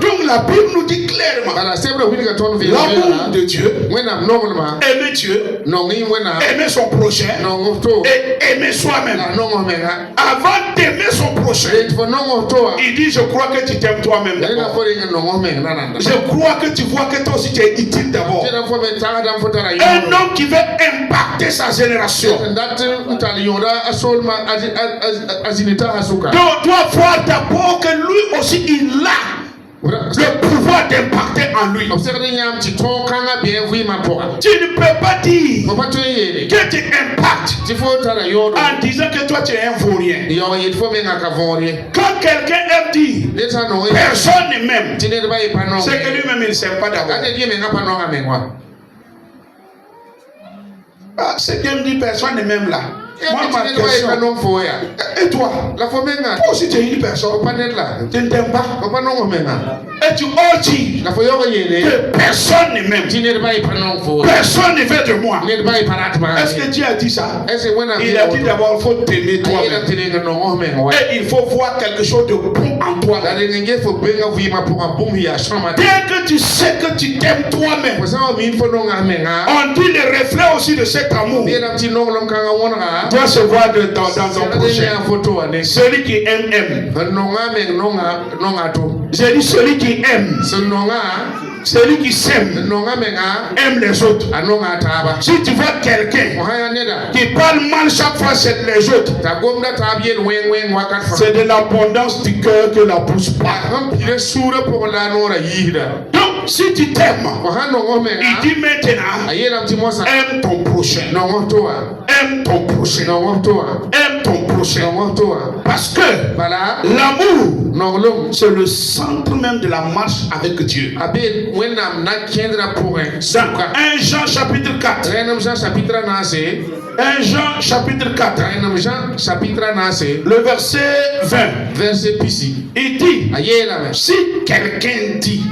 Donc la Bible nous dit clairement l'amour de Dieu, aimer Dieu, aimer son prochain et aimer soi-même. Avant d'aimer son prochain, il dit je crois que tu t'aimes toi-même d'abord. Je crois que tu vois que toi aussi tu es utile d'abord. Un homme qui veut impacter sa génération doit voir d'abord que lui aussi il a le pouvoir d'impacter en lui. Tu ne peux pas dire que tu impactes en disant que toi tu es un vaurien. Quand quelqu'un aime dire personne ne m'aime, c'est que lui-même il ne s'aime pas d'abord. Ah, c'est qu'il me dit personne ne m'aime là. Moi, ma question. Et toi? Toi aussi tu es une personne. Tu ne t'aimes pas. Et tu oses dire que personne ne m'aime. Personne ne veut de moi. Est-ce que Dieu a dit ça? Il a dit d'abord il faut t'aimer toi-même. Et il faut voir quelque chose de bon en toi. Dès que tu sais que tu t'aimes toi-même, on dit le reflet aussi de cet amour doit se voir dans ton prochain. Celui qui aime. J'ai dit celui qui aime. Celui qui s'aime aime les autres. Si tu vois quelqu'un qui parle mal chaque fois c'est les autres, c'est de l'abondance du cœur que la bouche parle. Donc si tu t'aimes, il dit maintenant aime ton prochain. Aime ton prochain. Aime ton prochain. Parce que l'amour, c'est le centre même de la marche avec Dieu. Dans 1 Jean chapitre 4. 1 Jean chapitre 4. Le verset 20. Il dit, si quelqu'un dit,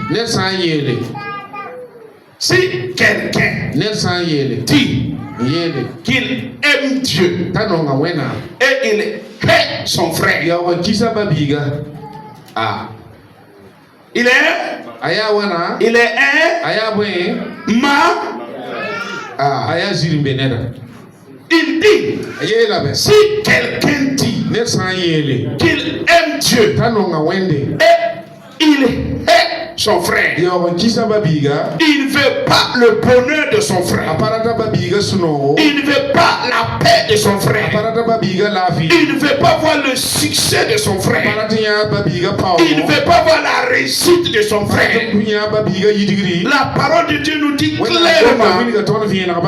qu'il aime Dieu et il hait son frère, il est il dit, si quelqu'un dit qu'il aime Dieu et il hait son frère, il ne veut pas le bonheur de son frère, il ne veut pas la paix de son frère, il ne veut pas voir le succès de son frère, il ne veut pas voir la réussite de son frère. La parole de Dieu nous dit clairement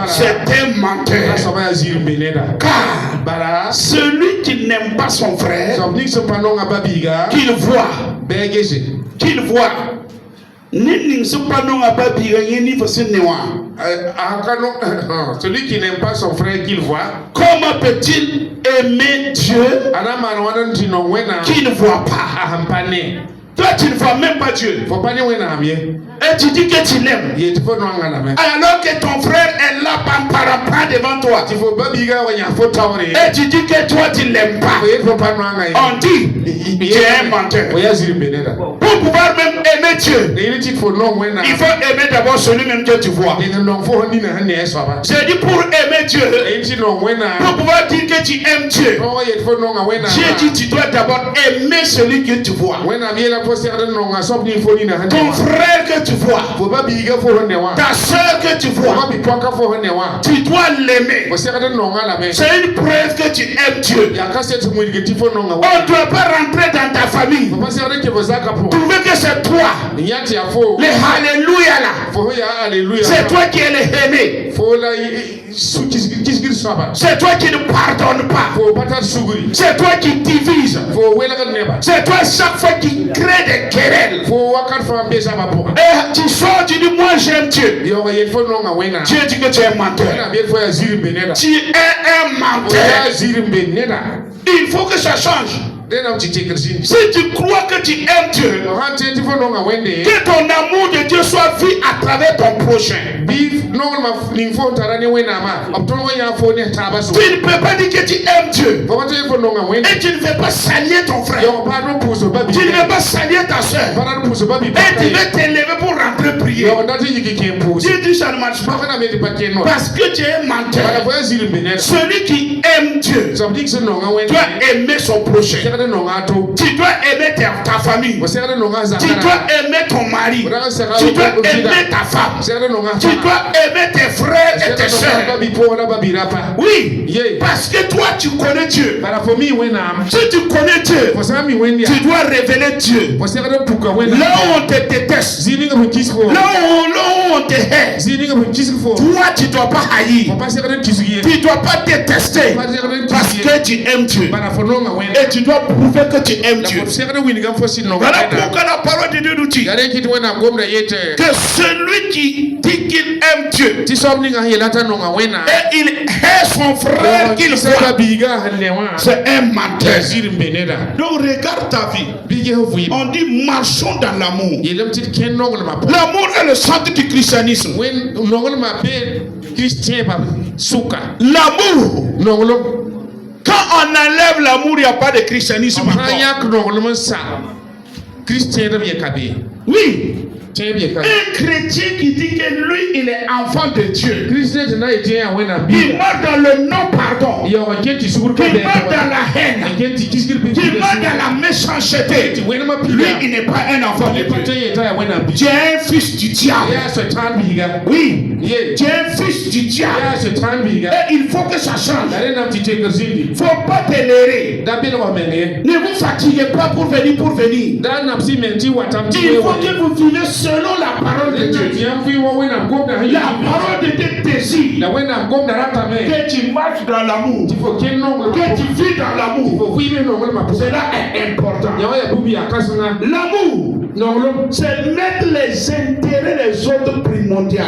c'est un menteur. Car celui qui n'aime pas son frère, qu'il voit celui qui n'aime pas son frère qu'il voit, comment peut-il aimer Dieu qui ne voit pas? Toi tu ne vois même pas Dieu. Et tu dis que tu l'aimes. Alors que ton frère est là, pas devant toi. Et tu dis que toi tu l'aimes pas. On dit, tu es un menteur. Pour pouvoir même aimer Dieu, il faut aimer d'abord celui-même que tu vois. J'ai dit pour aimer Dieu, pour pouvoir dire que tu aimes Dieu, j'ai dit tu dois d'abord aimer celui que tu vois. Ton frère que tu vois, ta soeur que tu vois, tu dois l'aimer. C'est une preuve que tu aimes Dieu. On ne doit pas rentrer dans ta famille, trouver que c'est toi, les Alléluia là, c'est toi qui es le aimé, c'est toi qui ne pardonne pas, c'est toi qui divise, c'est toi chaque fois qui crée des querelles. Et tu sors, tu dis moi j'aime Dieu. Dieu dit que tu es un menteur. Tu es un menteur. Il faut que ça change. Si tu crois que tu aimes Dieu, que ton amour de Dieu soit vu à travers ton prochain. Tu ne peux pas dire que tu aimes Dieu et tu ne veux pas saluer ton frère. Tu ne veux pas saluer ta soeur. Et tu veux t'élever pour rentrer prier. Dieu dit ça ne marche pas. Parce que tu es un menteur. Celui qui aime Dieu doit aimer son prochain. Tu dois aimer ta famille. Tu dois aimer ton mari. Tu dois aimer ta femme. Tu dois aimer tes frères et tes soeurs. Oui, parce que toi tu connais Dieu. Si tu connais Dieu, tu dois révéler Dieu. Là où on te déteste, là où on te hait, toi tu ne dois pas haïr. Tu ne dois pas détester parce que tu aimes Dieu. Et tu dois prouver que tu aimes Dieu. Voilà pourquoi la parole de Dieu nous dit que celui qui dit qu'il aime Dieu et il hait son frère qu'il voit, c'est un menteur. Donc regarde ta vie. On dit marchons dans l'amour. L'amour est le centre du christianisme. L'amour. Quand on enlève l'amour, il n'y a pas de christianisme. Oui. Un chrétien qui dit que lui, il est enfant de Dieu, il meurt dans le non-pardon, il meurt dans la haine, il meurt dans la méchanceté. Lui, il n'est pas un enfant de Dieu. Tu es un fils du diable. Oui, tu es un fils du diable. Et il faut que ça change. Il ne faut pas t'énerver. Ne vous fatiguez pas pour venir. Il faut que vous vivez selon la parole de Dieu. La parole de Dieu désire que tu marches dans l'amour, que tu vis dans l'amour. Cela est important. L'amour, c'est mettre les intérêts des autres primordiaux.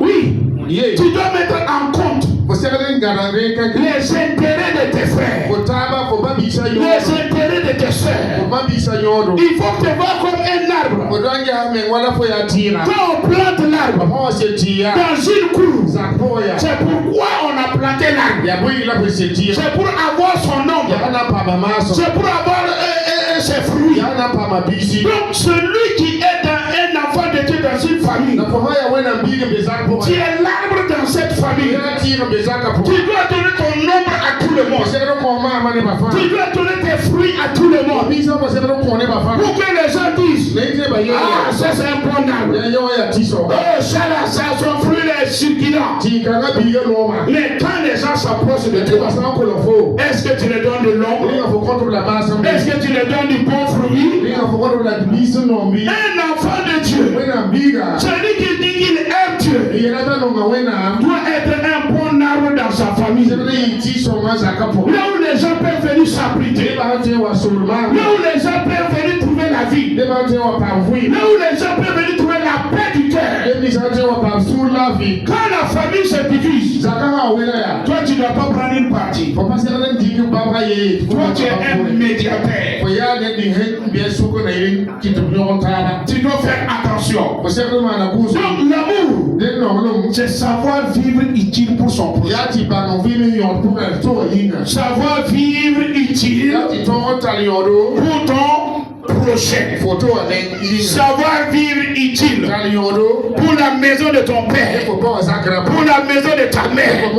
Oui, tu dois mettre en compte les intérêts de tes frères, les intérêts de tes soeurs. Il faut te voir comme un arbre. Quand on plante l'arbre dans une cour, c'est pourquoi on a planté l'arbre. C'est pour avoir son ombre, c'est pour avoir ses fruits. Donc celui qui est un enfant de Dieu dans une famille, tu es l'arbre dans cette famille. Tu dois donner ton ombre à tout le monde. Tu dois donner tes fruits à tout le monde. Pour que les gens disent, ah, ça c'est un bon arbre. Oh, ça là, ça son fruit est circulant. Mais quand les gens s'approchent de toi, est-ce que tu leur donnes de l'ombre? Est-ce que tu leur donnes du bon fruit? Un enfant de Dieu, celui qui dit qu'il aime Dieu, doit être un bon arbre dans sa famille. Là où les gens peuvent venir s'abriter, là où les gens peuvent venir trouver la vie, là où les gens peuvent venir trouver la paix du cœur. Quand la famille se divise, toi tu ne dois pas prendre une partie. Toi tu es un médiateur. Tu dois faire attention. Donc l'amour, c'est savoir vivre utile pour son prochain. Savoir vivre utile pour ton prochain. Savoir vivre utile pour la maison de ton père, pour la maison de ta mère.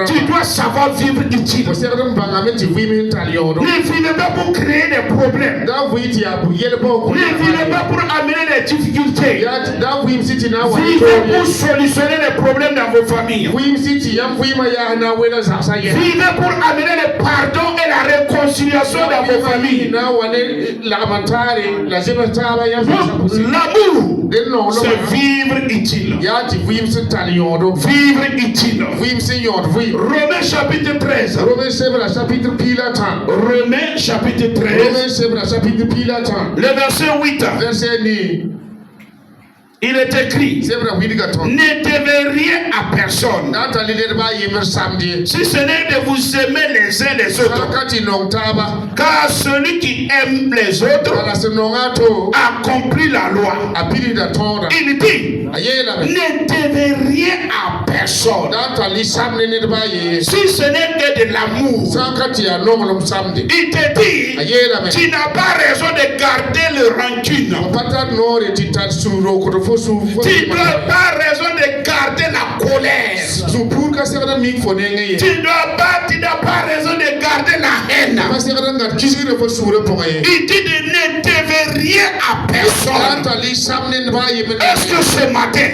Tu dois savoir vivre utile. Ne vivez pas pour créer des problèmes. Ne vivez pas pour amener des difficultés. Vivez pour solutionner les problèmes dans vos familles. Vivez pour amener le pardon et la réconciliation dans vos familles. L'amour, c'est vivre utile. Vivre utile. Romains chapitre 13. Romains chapitre 13. Le verset 8. Il est écrit, ne devez rien à personne, si ce n'est de vous aimer les uns les autres. Car celui qui aime les autres accomplit la loi. Il dit, ne devez rien à personne, si ce n'est que de l'amour. Il te dit, tu n'as pas raison de garder le rancune. Tu n'as pas raison de garder la colère. Tu n'as pas raison de garder la haine. Il dit de ne devez rien à personne. Est-ce que ce matin,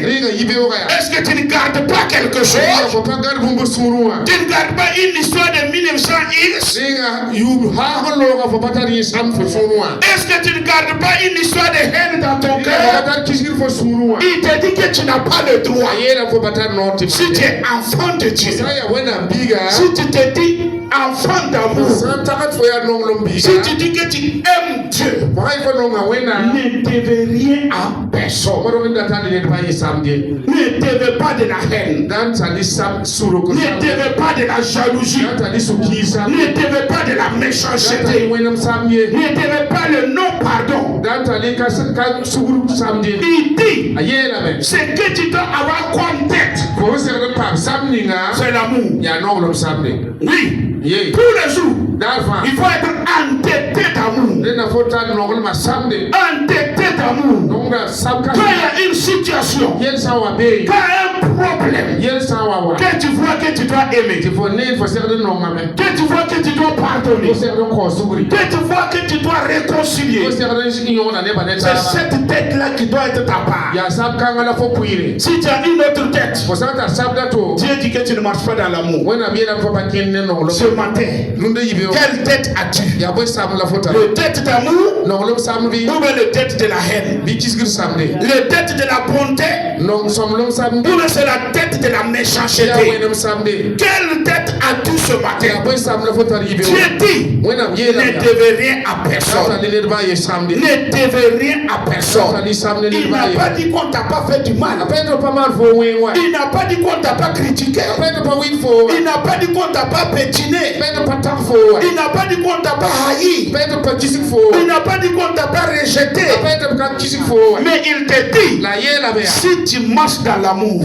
est-ce que tu ne gardes pas quelque chose? Tu ne gardes pas une histoire de 1900X? Est-ce que tu ne gardes pas une histoire de haine dans ton cœur? Il te dit que tu n'as pas le droit. Si tu es enfant de Dieu, si tu te dis enfant d'amour, si tu dis que tu aimes Dieu, ne devez rien à personne. Ne devez pas de la haine. Ne devez pas de la jalousie. Ne devez pas de la méchanceté. Ne devez pas le non-pardon. Il dit, ce que tu dois avoir comme tête, c'est l'amour. Oui, tous les jours, il faut être entêté d'amour. Entêté d'amour. Quand il y a une situation, quand il y a un problème, que tu vois que tu dois aimer, que tu vois que tu dois pardonner, que tu vois que tu dois réconcilier, c'est cette tête-là qui doit être ta part. Si tu as une autre tête, Dieu dit que tu ne marches pas dans l'amour. Ce matin, quelle tête as-tu? Le tête d'amour ou bien le tête de la haine? Le tête de la bonté ou bien c'est la tête de la méchanceté? Quelle tête as-tu ce matin? Dieu dit, ne devez rien à personne. Ne devez rien à personne. Il n'a pas dit qu'on t'a pas fait du mal. Il n'a pas dit qu'on t'a pas critiqué. Il n'a pas dit qu'on t'a pas pétiné. Il n'a pas dit qu'on t'a pas haï. Il n'a pas dit qu'on t'a pas rejeté. Mais il te dit, si tu marches dans l'amour,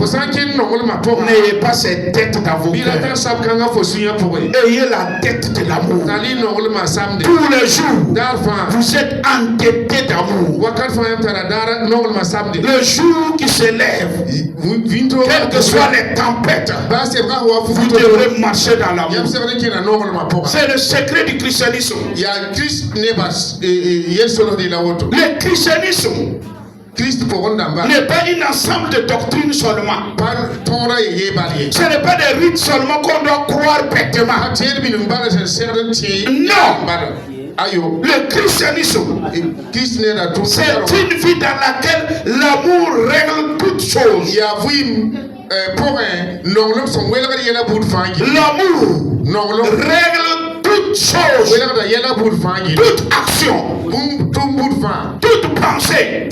n'ayez pas cette tête dans vos cœurs. Ayez la tête de l'amour. Tous les jours, vous êtes entêté d'amour. Le jour qui se lève, quelles que soient les tempêtes, vous devrez marcher dans l'amour. C'est le secret du christianisme. Le christianisme n'est pas un ensemble de doctrines seulement. Ce n'est pas des rites seulement qu'on doit croire bêtement. Non. Le christianisme, c'est une vie dans laquelle l'amour règle toutes choses. L'amour règle toutes choses, toute action. toute pensée,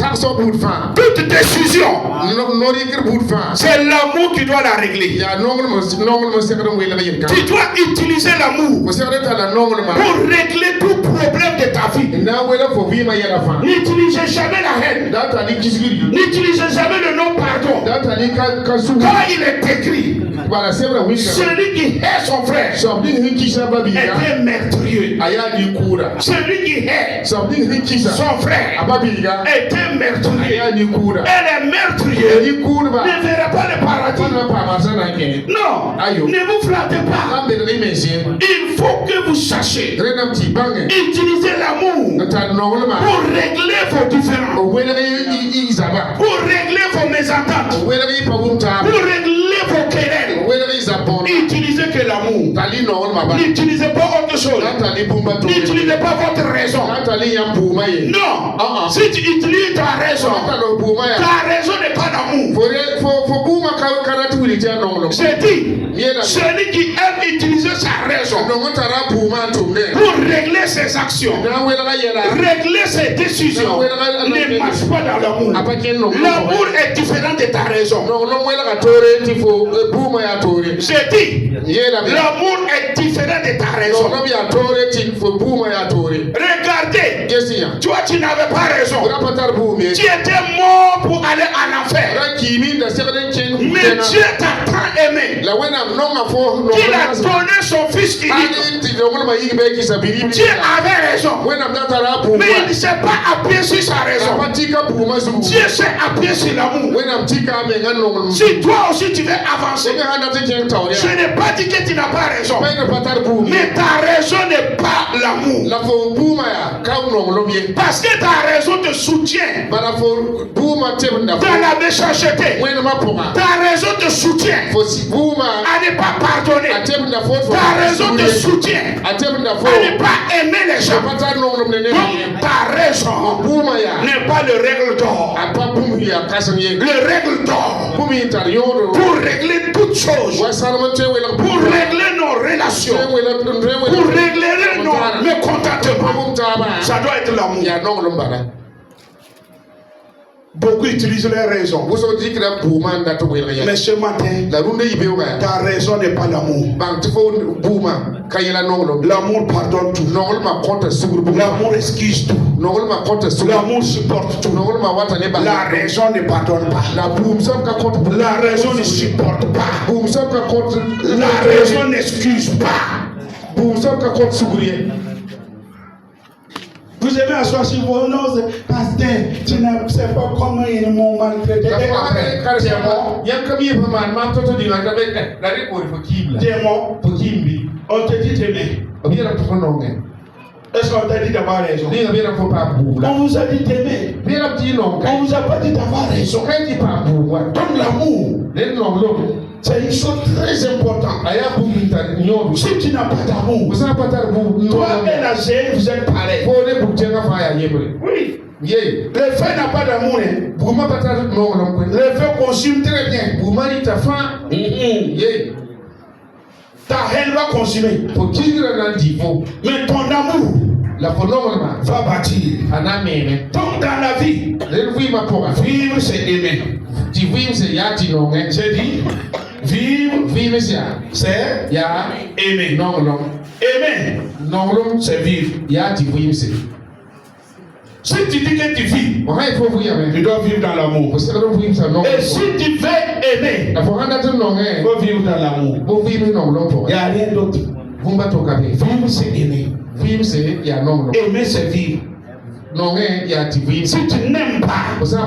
toute décision, c'est l'amour qui doit la régler. Tu dois utiliser l'amour pour régler tout problème de ta vie. N'utilisez jamais la haine. N'utilisez jamais le non-pardon. Quand il est écrit, celui qui hait son frère est un meurtrier. Celui qui hait son frère est un meurtrier. Et les meurtriers ne verront pas le paradis. Non, ne vous flattez pas. Il faut que vous sachiez utiliser l'amour pour régler vos différends, pour régler vos mésententes, pour régler vos querelles. N'utilisez que l'amour. N'utilisez pas autre chose. N'utilisez pas votre raison. Non. Si tu utilises ta raison n'est pas d'amour. J'ai dit, celui qui aime utiliser sa raison pour régler ses actions, régler ses décisions, ne marche pas dans l'amour. L'amour est différent de ta raison. J'ai dit, l'amour est différent de ta raison. Regardez, toi tu n'avais pas raison. Tu étais mort pour aller en enfer. Mais Dieu t'a tant aimé qu'il a donné son fils unique. Dieu avait raison, mais il ne s'est pas appuyé sur sa raison. Dieu s'est appuyé sur l'amour. Si toi aussi tu veux avancer, je n'ai pas dit que tu n'as pas raison, mais ta raison n'est pas l'amour. Parce que ta raison te soutient dans la méchanceté. Ta raison te soutient à ne pas pardonner. Ta raison te soutient à ne pas aimer les gens. Donc ta raison n'est pas le règle d'or. Le règle d'or pour régler toutes choses, pour régler nos relations, pour régler nos mécontentements, ça doit être l'amour. Beaucoup utilisent les raisons. Mais ce matin, ta raison n'est pas l'amour. L'amour pardonne tout. L'amour excuse tout. L'amour supporte tout. La raison ne pardonne pas. La raison ne supporte pas. La raison n'excuse pas. Vous aimez asseoir sur vos noses, pasteur, tu ne sais pas comment ils m'ont maltraité. Démon, on te dit d'aimer. Est-ce qu'on t'a dit d'avoir raison? On vous a dit d'aimer. On vous a pas dit d'avoir raison. Donc l'amour, c'est une chose très importante. Si tu n'as pas d'amour, toi et la génie, vous êtes pareils. Oui. Le feu n'a pas d'amour. Le feu consume très bien. Ta haine va consumer. Mais ton amour va bâtir. Donc dans la vie, vivre c'est aimer. J'ai dit, vivre c'est aimer. Aimer c'est vivre. Si tu dis que tu vis, tu dois vivre dans l'amour. Et si tu veux aimer, il faut vivre dans l'amour. Il n'y a rien d'autre. Vivre c'est aimer. Aimer c'est vivre. Si tu n'aimes pas, tu n'as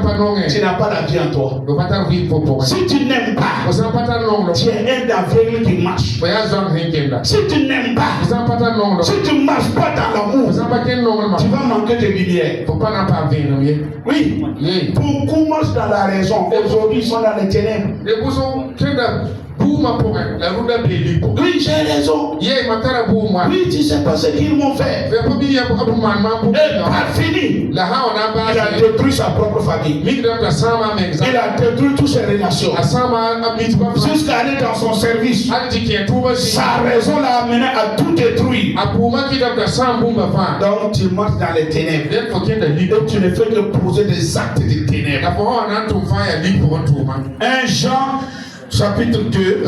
pas la vie en toi. Si tu n'aimes pas, tu es un aveugle qui marche. Si tu n'aimes pas, si tu ne marches pas dans l'amour, tu vas manquer de lumière. Oui, beaucoup marchent dans la raison. Aujourd'hui, ils sont dans les ténèbres. Oui, j'ai raison. Oui, tu sais pas ce qu'ils m'ont fait. Et pas fini. Il a détruit sa propre famille. Il a détruit toutes ses relations. Jusqu'à aller dans son service. Sa raison l'a amené à tout détruire. Donc tu marches dans les ténèbres. Et tu ne fais que poser des actes de ténèbres. 1 Jean chapitre 2,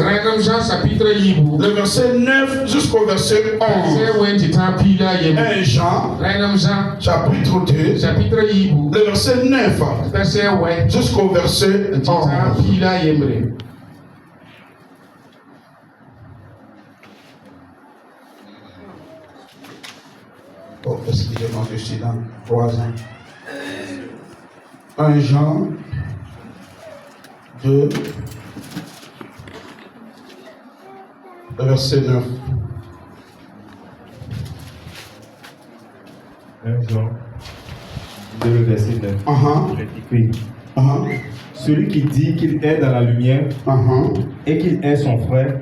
le verset 9 jusqu'au verset 11. 1 Jean chapitre 2, le verset 9 jusqu'au verset 11. Oh, excusez-moi, je suis dans 3 ans. 1 Jean 2, verset 9. 1 Jean 2, verset 9. Il est écrit, celui qui dit qu'il est dans la lumière et qu'il est son frère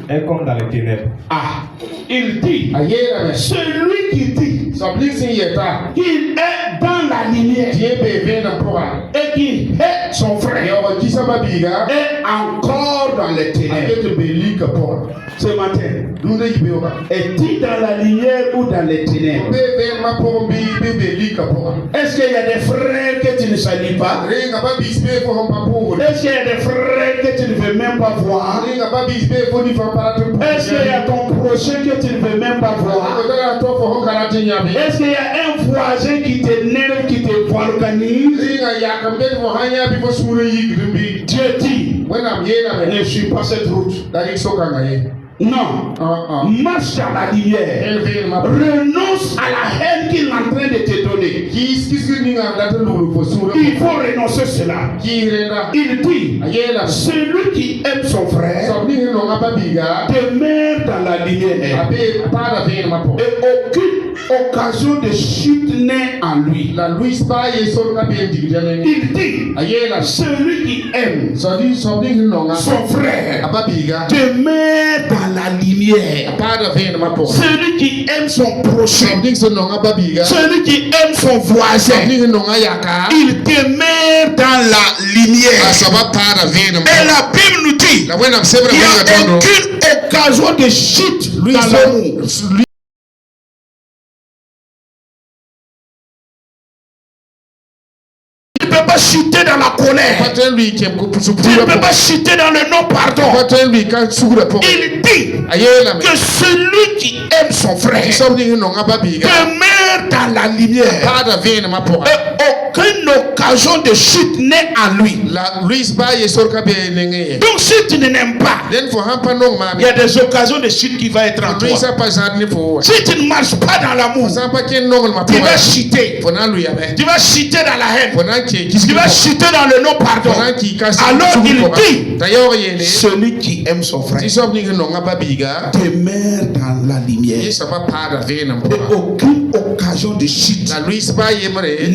est comme dans les ténèbres. Il dit, celui qui dit qu'il est dans la lumière et qu'il est son frère est encore dans les ténèbres. Ce matin, est-il dans la lumière ou dans les ténèbres? Est-ce qu'il y a des frères que tu ne salues pas? Est-ce qu'il y a des frères que tu ne veux même pas voir? Est-ce qu'il y a ton prochain que tu ne veux même pas voir? Est-ce qu'il y a un voisin qui t'énerve, qui te volcanise? Dieu dit, ne suis pas cette route. Non, marche à la lumière, renonce à la haine qu'il est en train de te donner. Il faut renoncer cela. Il dit, celui qui aime son frère demeure dans la lumière et aucune occasion de chute n'est en lui. Il dit, celui qui aime son frère demeure dans la lumière. Celui qui aime son prochain, celui qui aime son voisin, il demeure dans la lumière. Et la Bible nous dit, il n'y a aucune occasion de chute dans l'amour. Tu ne peux pas chuter dans la colère. Tu ne peux pas chuter dans le non-pardon. Il dit que celui qui aime son frère demeure dans la lumière. Et aucune occasion de chute n'est en lui. Donc si tu ne l'aimes pas, il y a des occasions de chute qui vont être en toi. Si tu ne marches pas dans l'amour, tu vas chuter. Tu vas chuter dans la haine. Tu vas chuter dans le non-pardon. Alors il dit, celui qui aime son frère demeure dans la lumière. Et aucune occasion de chute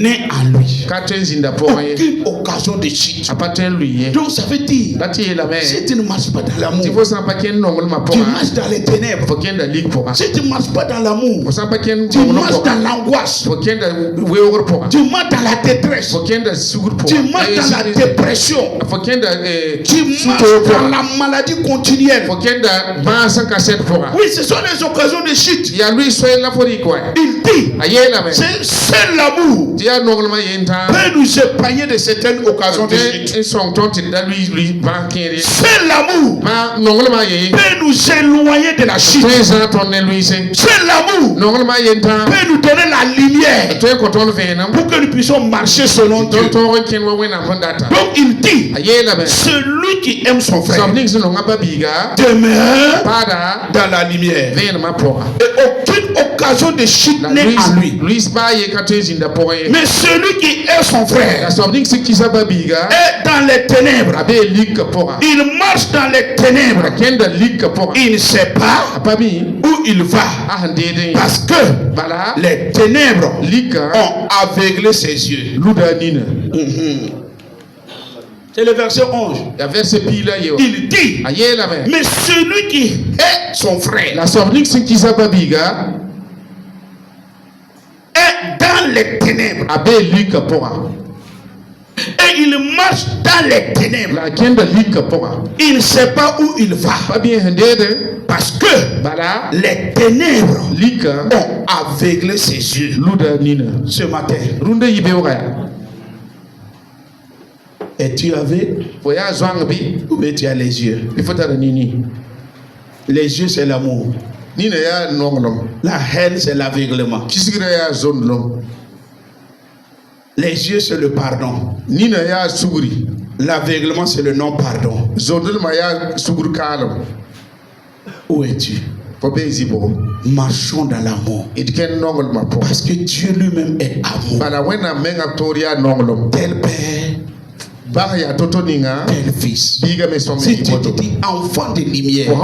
n'est en lui. Aucune occasion de chute. Donc ça veut dire, si tu ne marches pas dans l'amour, tu marches dans les ténèbres. Si tu ne marches pas dans l'amour, tu marches dans l'angoisse. Tu marches dans la détresse. Tu marches dans la dépression. Tu marches dans la maladie continuelle. Oui, ce sont les occasions de chute. Il dit, c'est l'amour peut nous épargner de certaines occasions de chute. C'est l'amour peut nous éloigner de la chute. C'est l'amour peut nous donner la lumière pour que nous puissions marcher selon Dieu. Donc il dit, celui qui aime son frère demeure dans la lumière et aucune occasion de chute n'est en lui. Mais celui qui aime son frère est dans les ténèbres. Il marche dans les ténèbres. Il ne sait pas où il va parce que les ténèbres ont aveuglé ses yeux. C'est le verset 11. Il dit, mais celui qui hait son frère est dans les ténèbres. Et il marche dans les ténèbres. Il ne sait pas où il va. Parce que les ténèbres ont aveuglé ses yeux. Ce matin. Es-tu aveugle? Ou bien tu as les yeux? Les yeux, c'est l'amour. La haine, c'est l'aveuglement. Les yeux, c'est le pardon. L'aveuglement, c'est le non-pardon. Où es-tu? Marchons dans l'amour. Parce que Dieu lui-même est amour. Tel père, tel fils. Si tu te dis enfant de lumière,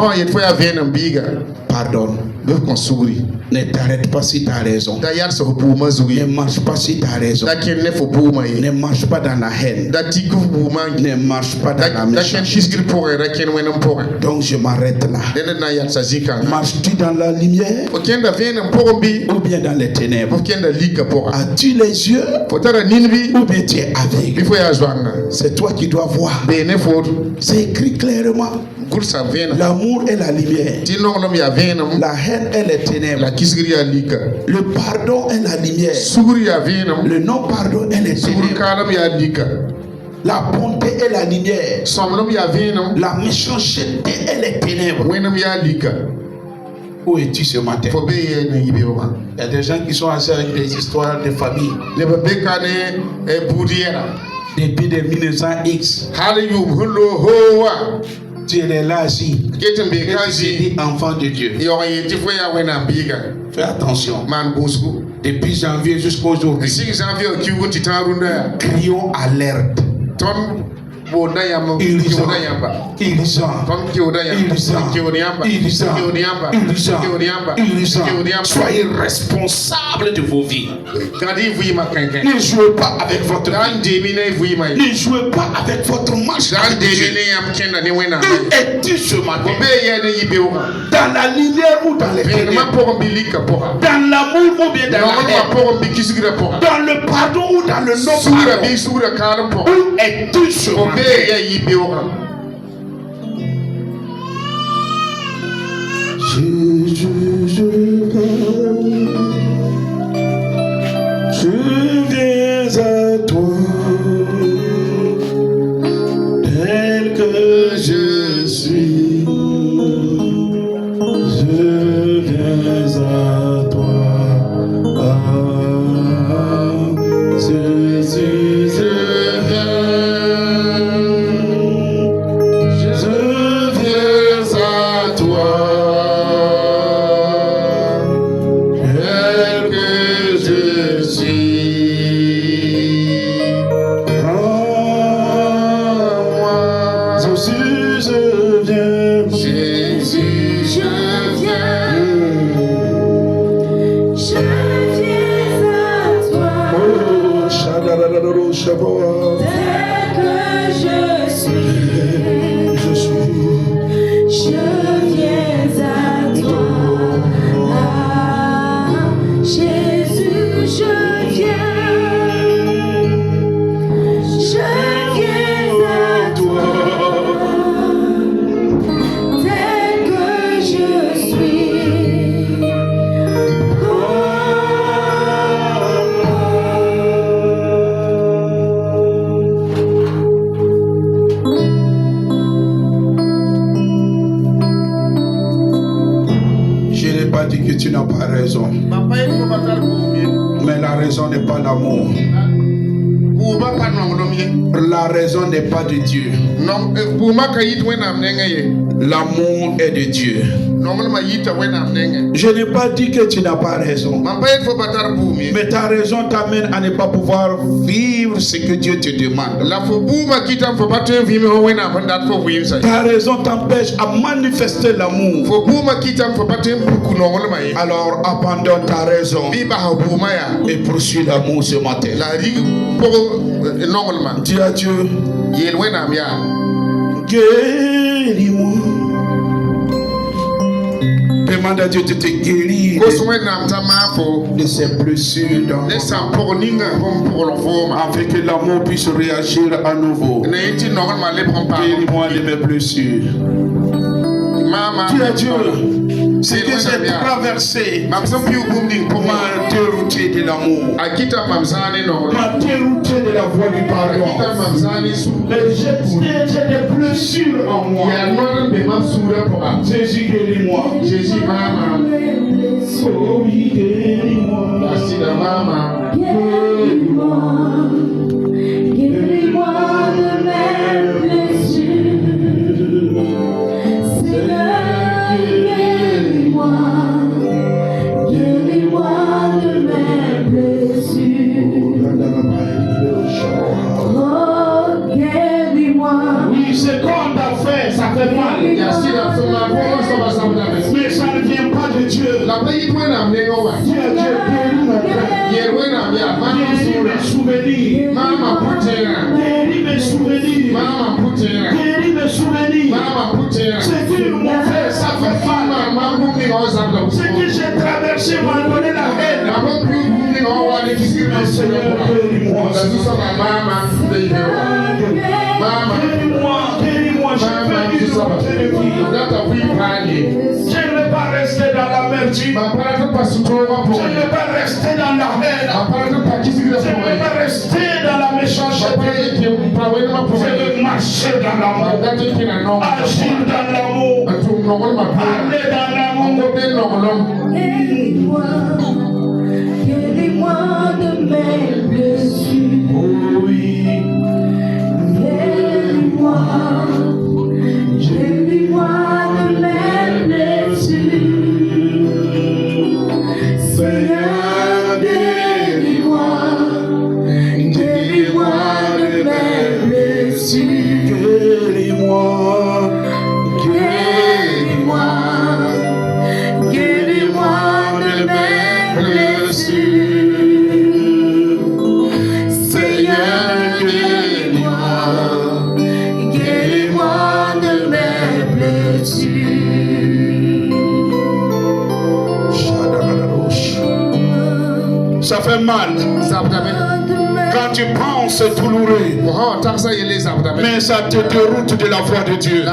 pardonne. Ne t'arrête pas si tu as raison. Ne marche pas si tu as raison. Ne marche pas dans la haine. Ne marche pas dans la méchanceté. Donc je m'arrête là. Marches-tu dans la lumière ou bien dans les ténèbres? As-tu les yeux ou bien tu es aveugle? C'est toi qui dois voir. C'est écrit clairement. L'amour est la lumière. La haine est les ténèbres. Le pardon est la lumière. Le non-pardon est les ténèbres. La bonté est la lumière. La méchanceté est les ténèbres. Où es-tu ce matin? Il y a des gens qui sont assis avec des histoires de famille. Depuis 1900X. Tu es là assis. Tu es enfant de Dieu. Fais attention. Depuis janvier jusqu'aujourd'hui, crions alerte. Soyez responsables de vos vies. Ne jouez pas avec votre vie. Ne jouez pas avec votre marche. Où es-tu ce matin? Dans la lumière ou dans les ténèbres? Dans l'amour ou bien dans la haine? Dans le pardon ou dans le non-pardon? Où es-tu ce matin? Je viens à toi tel que je suis. Je viens à toi. Jésus, je viens. Tu n'as pas raison. Mais la raison n'est pas l'amour. La raison n'est pas de Dieu. L'amour est de Dieu. Je n'ai pas dit que tu n'as pas raison. Mais ta raison t'amène à ne pas pouvoir vivre ce que Dieu te demande. Ta raison t'empêche à manifester l'amour. Alors abandonne ta raison et poursuis l'amour ce matin. Dis à Dieu, guéris-moi. Demande à Dieu de te guérir de ces blessures afin que l'amour puisse réagir à nouveau. Guéris-moi de mes blessures. Dis à Dieu, ce que j'ai traversé m'a dérouté de l'amour, m'a dérouté de la voie du pardon. J'ai des blessures en moi. Jésus, guéris-moi. Jésus, oh oui, guéris-moi. Guéris-moi. Guéris-moi de mes blessures. Seigneur, guéris-moi. Guéris-moi de mes blessures. Oh, guéris-moi. Oui, c'est comme ta fait, ça fait mal. Mais ça ne vient pas de Dieu. Dis à Dieu, guéris mes souvenirs. Guéris mes souvenirs. Guéris mes souvenirs. Ce qu'ils m'ont fait, ça fait mal. Ce que j'ai traversé m'a donné la haine. Mais Seigneur, guéris-moi. Guéris-moi, j'ai fait une autre vie. Je ne vais pas rester dans l'amertume. Je ne vais pas rester dans la haine. Je ne vais pas rester dans la méchanceté. Je veux marcher dans l'amour. Agir dans l'amour. Aller dans l'amour. Guéris-moi. Guéris-moi de mes blessures. Oh oui. Guéris-moi. Guéris-moi de mes blessures. Seigneur, guéris-moi. Guéris-moi de mes blessures. Guéris-moi. Guéris-moi. Guéris-moi de mes blessures. Seigneur, guéris-moi. Guéris-moi de mes blessures. Ça fait mal. Quand tu penses douloureux, mais ça te déroute de la voie de Dieu.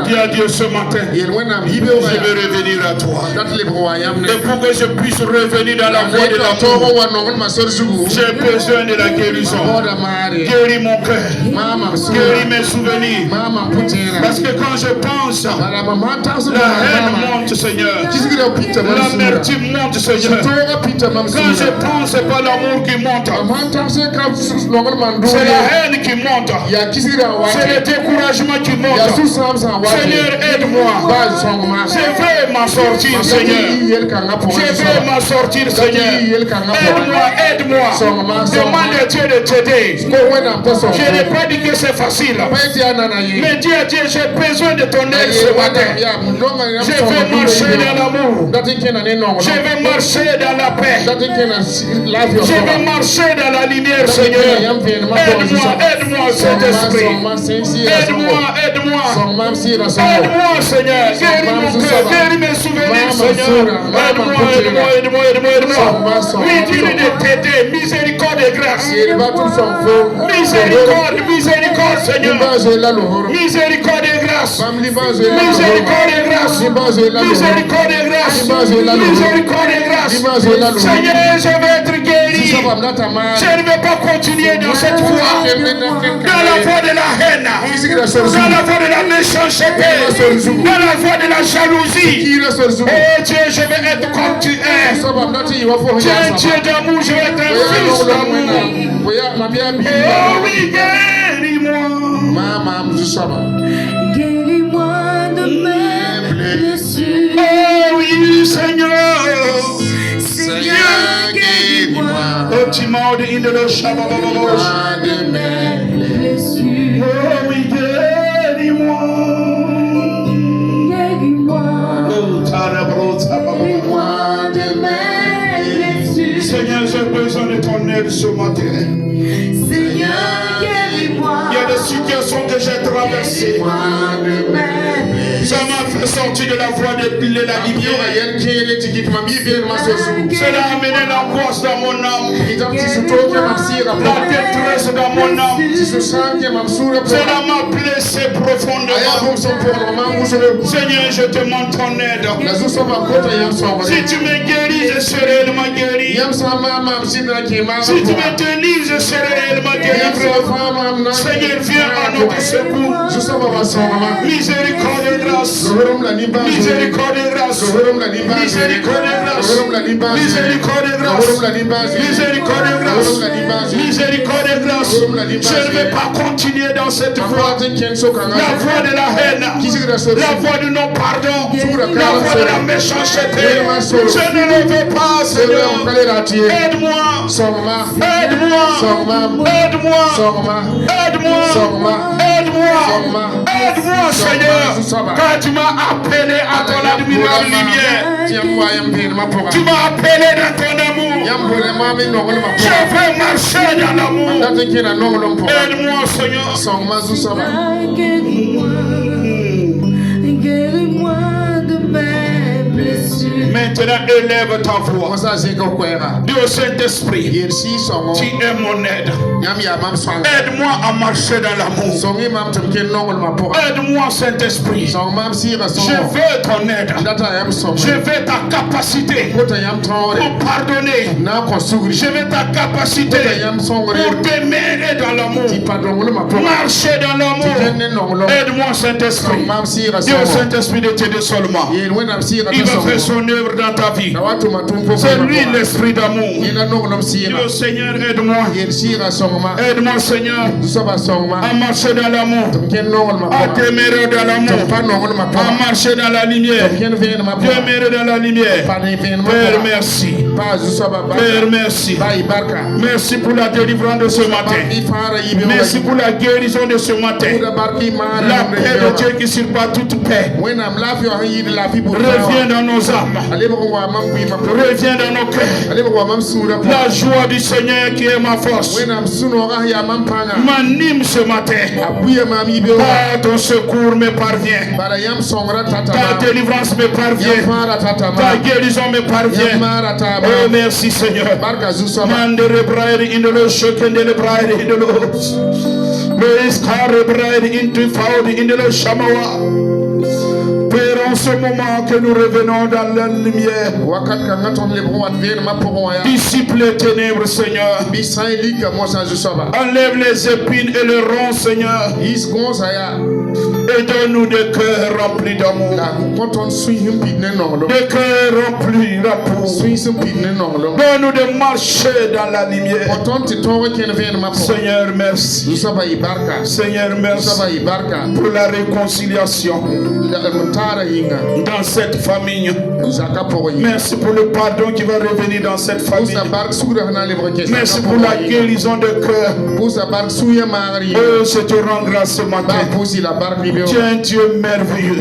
Dis à Dieu ce matin, je vais revenir à toi. Et pour que je puisse revenir dans la voie de l'amour, j'ai besoin de la guérison. Guéris mon cœur, guéris mes souvenirs. Parce que quand je pense, la haine monte, Seigneur. L'amertume monte, Seigneur. Quand je pense, c'est pas l'amour qui monte. C'est la haine qui monte. C'est le découragement qui monte. Seigneur, aide-moi. Je vais m'en sortir, Seigneur. Je vais m'en sortir, Seigneur. Aide-moi. Demande à Dieu de t'aider. Je n'ai pas dit que c'est facile. Mais dis à Dieu, j'ai besoin de ton aide ce matin. Je vais marcher dans l'amour. Je vais marcher dans la paix. Je vais marcher dans la lumière, Seigneur. Aide-moi, Saint-Esprit. Aide-moi. Aide-moi, Seigneur. Guéris mon cœur, guéris mes souvenirs, Seigneur. Aide-moi. Oui, dis-lui de t'aider. Miséricorde et grâce. Miséricorde, Seigneur. Miséricorde et grâce. Miséricorde et grâce. Miséricorde et grâce. Miséricorde et grâce. Seigneur, je vais être guéri. Je ne vais pas continuer dans cette voie. Dans la voie de la haine. Dans la voie de la méchanceté. Dans la voie de la jalousie. Oh Dieu, je vais être comme tu es. Tu es un Dieu d'amour, je vais être un fils d'amour. Oh oui, guéris-moi. Guéris-moi de mes blessures. Oh, Timao de Indolo Shabababosh. de mes blessures. Oh, oui, guéris-moi. Guéris-moi. Oh, Tarabro, Tababou. Guéris-moi de mes blessures. Seigneur, j'ai besoin de ton aide ce matin. Seigneur, guéris-moi. Il y a des situations que j'ai traversées. Guéris-moi de mes blessures. Ça m'a fait sortir de la voie de la lumière. Cela a amené l'angoisse dans mon âme. La détresse dans mon âme. Cela m'a blessé profondément. Seigneur, je te demande ton aide. Si tu me guéris, je serai réellement guéri. Si tu me délivres, je serai réellement guéri. Seigneur, viens à notre secours. Miséricorde et grâce. Miséricorde et grâce. Miséricorde et grâce. Miséricorde et grâce. Miséricorde et grâce. Miséricorde et grâce. Je ne vais pas continuer dans cette voie. La voie de la haine. La voie du non-pardon. La voie de la méchanceté. Je ne le veux pas, Seigneur. Aide-moi. Aide-moi. Aide-moi. Aide-moi. Aide-moi. Aide-moi, Seigneur. Quand tu m'as appelé à ton admirable lumière, tu m'as appelé dans ton amour. Je veux marcher dans l'amour. Aide-moi, Seigneur. Guéris-moi de mes blessures. Maintenant, élève ta voix. Dis au Saint-Esprit, tu es mon aide. Aide-moi à marcher dans l'amour. Aide-moi, Saint-Esprit. Je veux ton aide. Je veux ta capacité pour pardonner. Je veux ta capacité pour t'aimer dans l'amour. Marcher dans l'amour. Aide-moi, Saint-Esprit. Dis au Saint-Esprit de t'aider seulement. Il va faire son œuvre dans ta vie. C'est lui l'esprit d'amour. Dis au Seigneur, aide-moi. Aide-moi, Seigneur, à marcher dans l'amour, à t'aimer dans l'amour, à marcher dans la lumière, t'aimer dans la lumière. Père, merci. Père, merci. Merci pour la délivrance de ce matin. Merci pour la guérison de ce matin. La paix de Dieu qui surpasse toute paix. Reviens dans nos âmes. Reviens dans nos cœurs. La joie du Seigneur qui est ma force m'anime ce matin. Ton secours me parvient. Ta délivrance me parvient. Ta guérison me parvient. Oh, merci, Seigneur. Mandere braide in the shokendele braide in the Lord. Praise God, braide into found in the Shamawa. Père, en ce moment que nous revenons dans la lumière, dissipe les ténèbres, Seigneur. Enlève les épines et le rond, Seigneur. Et donne-nous des cœurs remplis d'amour. Des cœurs remplis d'amour. Donne-nous de marcher dans la lumière. Seigneur, merci. Seigneur, merci pour la réconciliation dans cette famille. Merci pour le pardon qui va revenir dans cette famille. Merci pour la guérison de cœur. Oh, je te rends grâce ce matin. Tu es un Dieu merveilleux.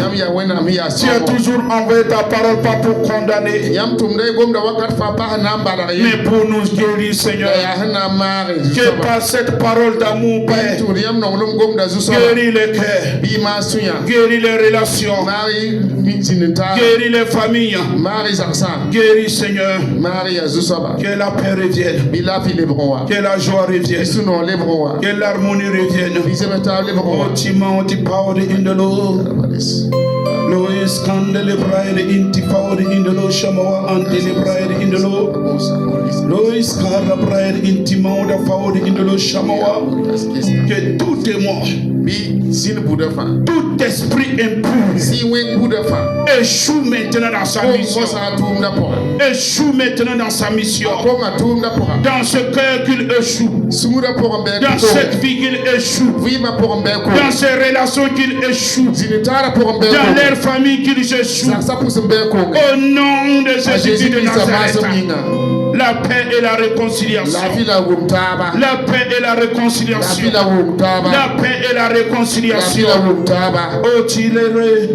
Tu as toujours envoyé ta parole pas pour condamner, mais pour nous guérir, Seigneur. Que par cette parole d'amour, Père, guéris les cœurs, guéris les relations, guéris les familles, guéris, Seigneur. Que la paix revienne, que la joie revienne, que l'harmonie revienne. Oh, Timon, tu parles in the Lord. Lois candle bride inti power in the Lord Shamawa anti bride in the Lord. Lois cara bride inti mauda power in the Lord Shamawa. Que tout démon, tout esprit impur échoue maintenant dans sa mission. Échoue maintenant dans sa mission. Dans ce cœur qu'il échoue. Dans cette vie qu'il échoue. Dans ces relations qu'il échoue. Dans leur famille qu'il échoue. Au nom de Jésus de Nazareth. La paix et la réconciliation. La paix et la réconciliation. La paix et la réconciliation. Oh, Tilere.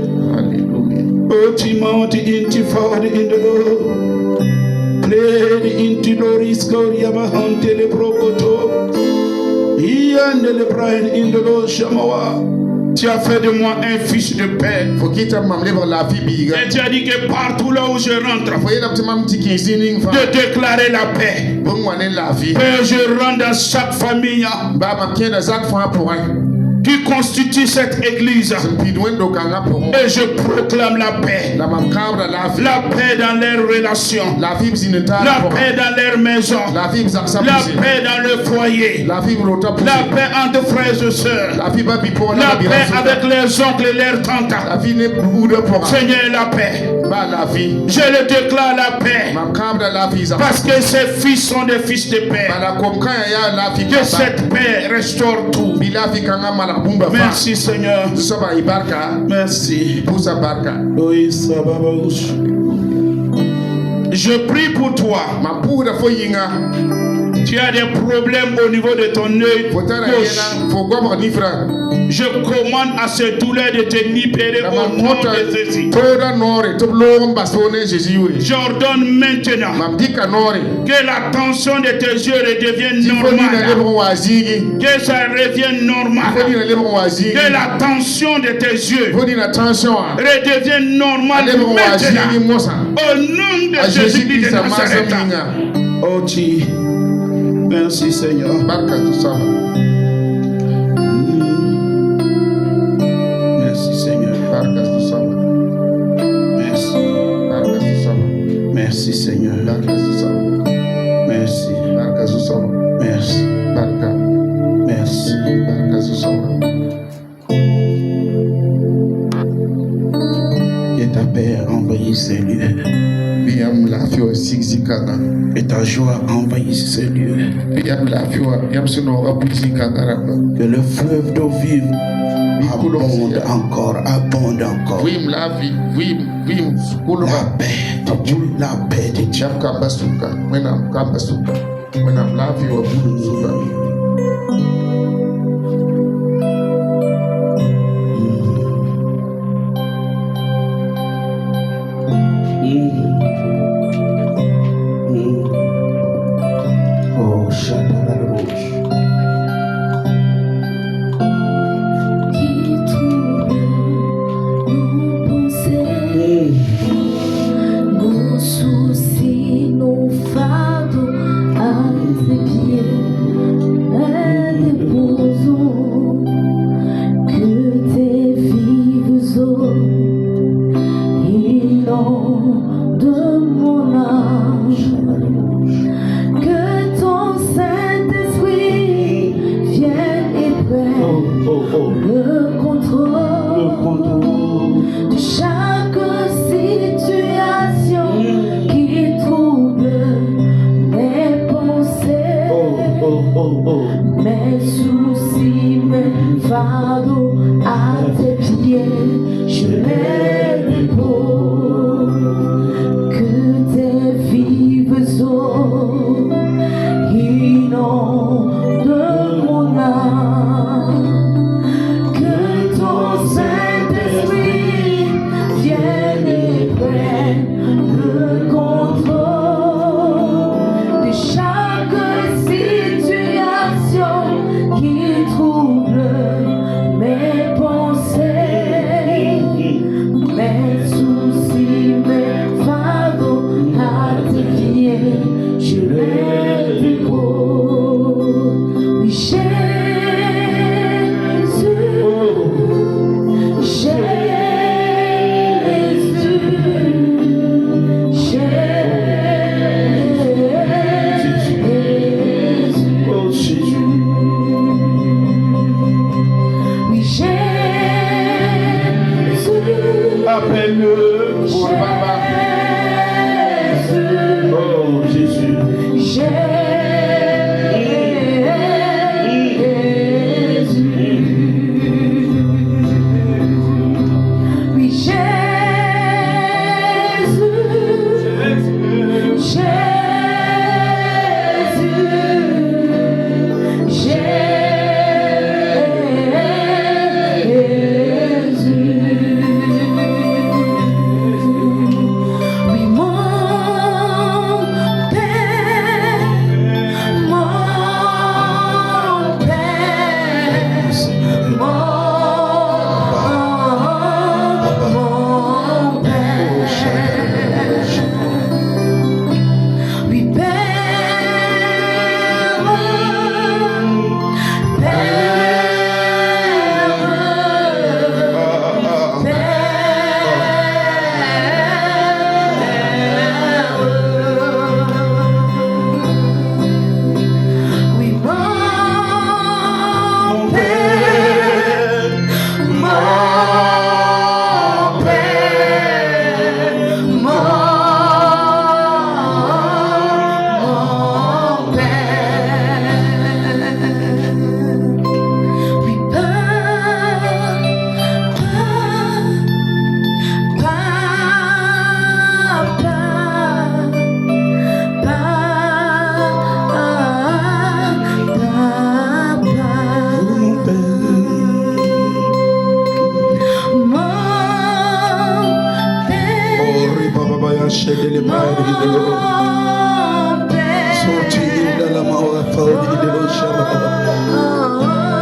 Oh, Timothy, Intifad in the Lord. Play into Loris Gloria Bahante le Prokoto. Ian de le Brian in the Lord Shamawa. Tu as fait de moi un fils de paix. Et tu as dit que partout là où je rentre, de déclarer la paix. Père, je rentre dans chaque famille qui constitue cette église. Et je proclame la paix. La paix dans leurs relations. La paix dans leur maison. La paix dans le foyer. La paix entre frères et sœurs. La paix avec leurs oncles et leurs tantes. Seigneur, la paix. Je le déclare la paix. Parce que ces fils sont des fils de paix. Que cette paix restaure tout. Merci Seigneur. Merci. Je prie pour toi. Tu as des problèmes au niveau de ton œil gauche. Je commande à ces douleurs de te libérer au nom de Jésus. J'ordonne maintenant que la tension de tes yeux redevienne normale. Que ça revienne normal. Que la tension de tes yeux redevienne normale maintenant. Au nom de Jésus de Nazareth. Oh Dieu. Merci Seigneur. Merci Seigneur. Merci. Merci Seigneur. Merci. Merci. Merci. Que ta paix envahisse ces lieux. Et ta joie envahisse ces lieux. Que le fleuve d'eau vive abonde encore. La paix de Dieu. La paix de Dieu.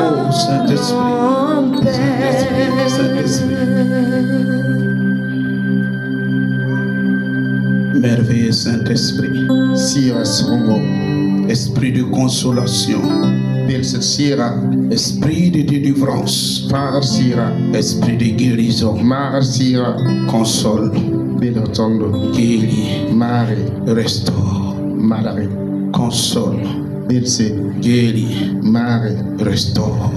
Oh, Saint-Esprit, Saint-Esprit. Merveilleux Saint-Esprit. Esprit de consolation. Esprit de délivrance. Esprit de guérison. Console. Guéris. Restaure. Console. Guéris. Restaure.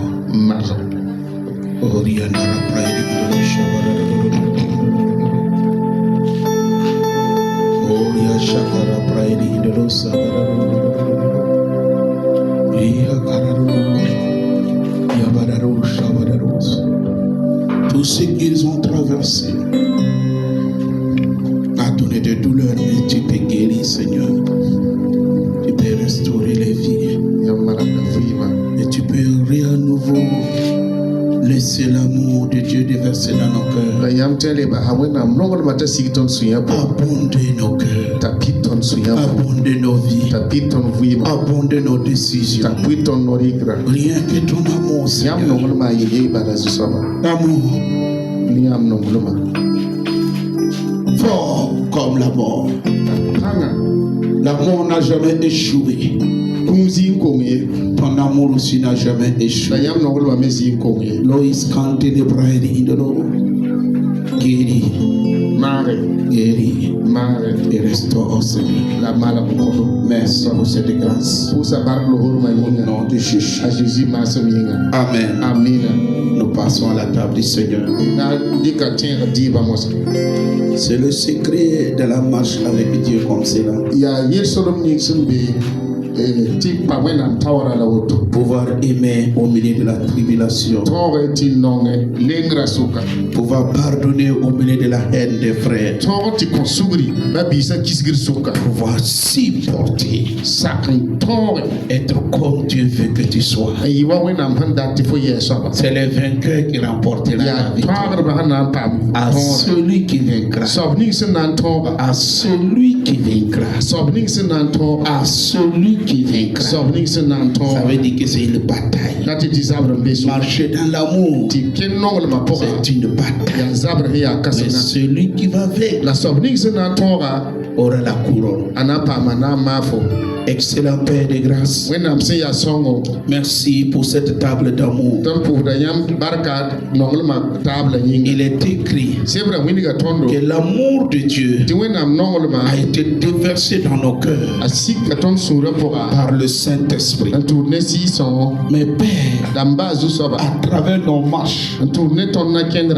Tout ce qu'ils ont traversé a donné des douleurs, mais tu peux guérir, Seigneur. Tu peux restaurer les vies. Et tu peux à nouveau laisser l'amour de Dieu déverser dans nos cœurs. Abonder nos cœurs. Abonder nos vies. Abonder nos décisions. Rien que ton amour, Seigneur. Amour. Fort comme la mort. L'amour n'a jamais échoué. Ton amour aussi n'a jamais échoué. Loïs Kanté de Braille Indolo. Guéris. Guéris. Et restaure au Seigneur. Merci pour cette grâce. Au nom de Jésus. Amen. Nous passons à la table du Seigneur. C'est le secret de la marche avec Dieu comme cela. Pouvoir aimer au milieu de la tribulation. Pouvoir pardonner au milieu de la haine des frères. Pouvoir supporter. Être comme Dieu veut que tu sois. C'est les vainqueurs qui remportent la victoire. À celui qui vaincra. À celui qui vaincra. À celui qui vaincra. Ça veut dire que c'est une bataille. Marcher dans l'amour, c'est une bataille. Mais celui qui va vaincre aura la couronne. Excellent Père de grâce. Merci pour cette table d'amour. Il est écrit que l'amour de Dieu a été déversé dans nos cœurs par le Saint-Esprit. Mais Père, à travers nos marches,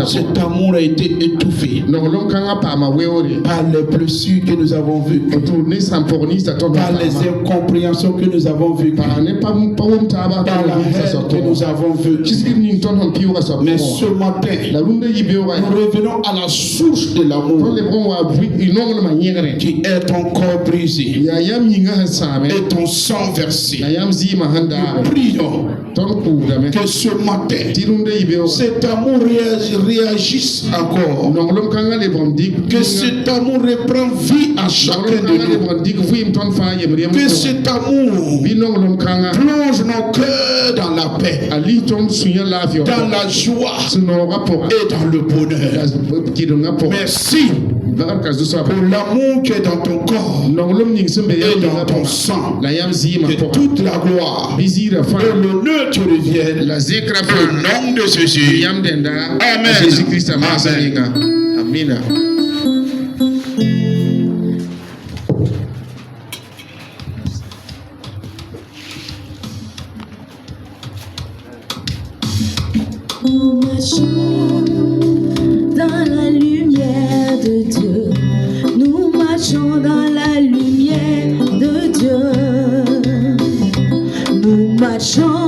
cet amour a été étouffé par les blessures que nous avons vues, par les incompréhensions que nous avons vécues, par la haine que nous avons vécue. Mais ce matin, nous revenons à la source de l'amour, qui est ton corps brisé et ton sang versé. Nous prions que ce matin, cet amour réagisse encore, que cet amour reprend vie à chacun de nous, que cet amour plonge nos cœurs dans la paix, dans la joie et dans le bonheur. Merci pour l'amour qui est dans ton corps et dans ton sang. Que toute la gloire et l'honneur te reviennent au nom de Jésus. Amen. Nous marchons dans la lumière de Dieu. Nous marchons dans la lumière de Dieu. Nous marchons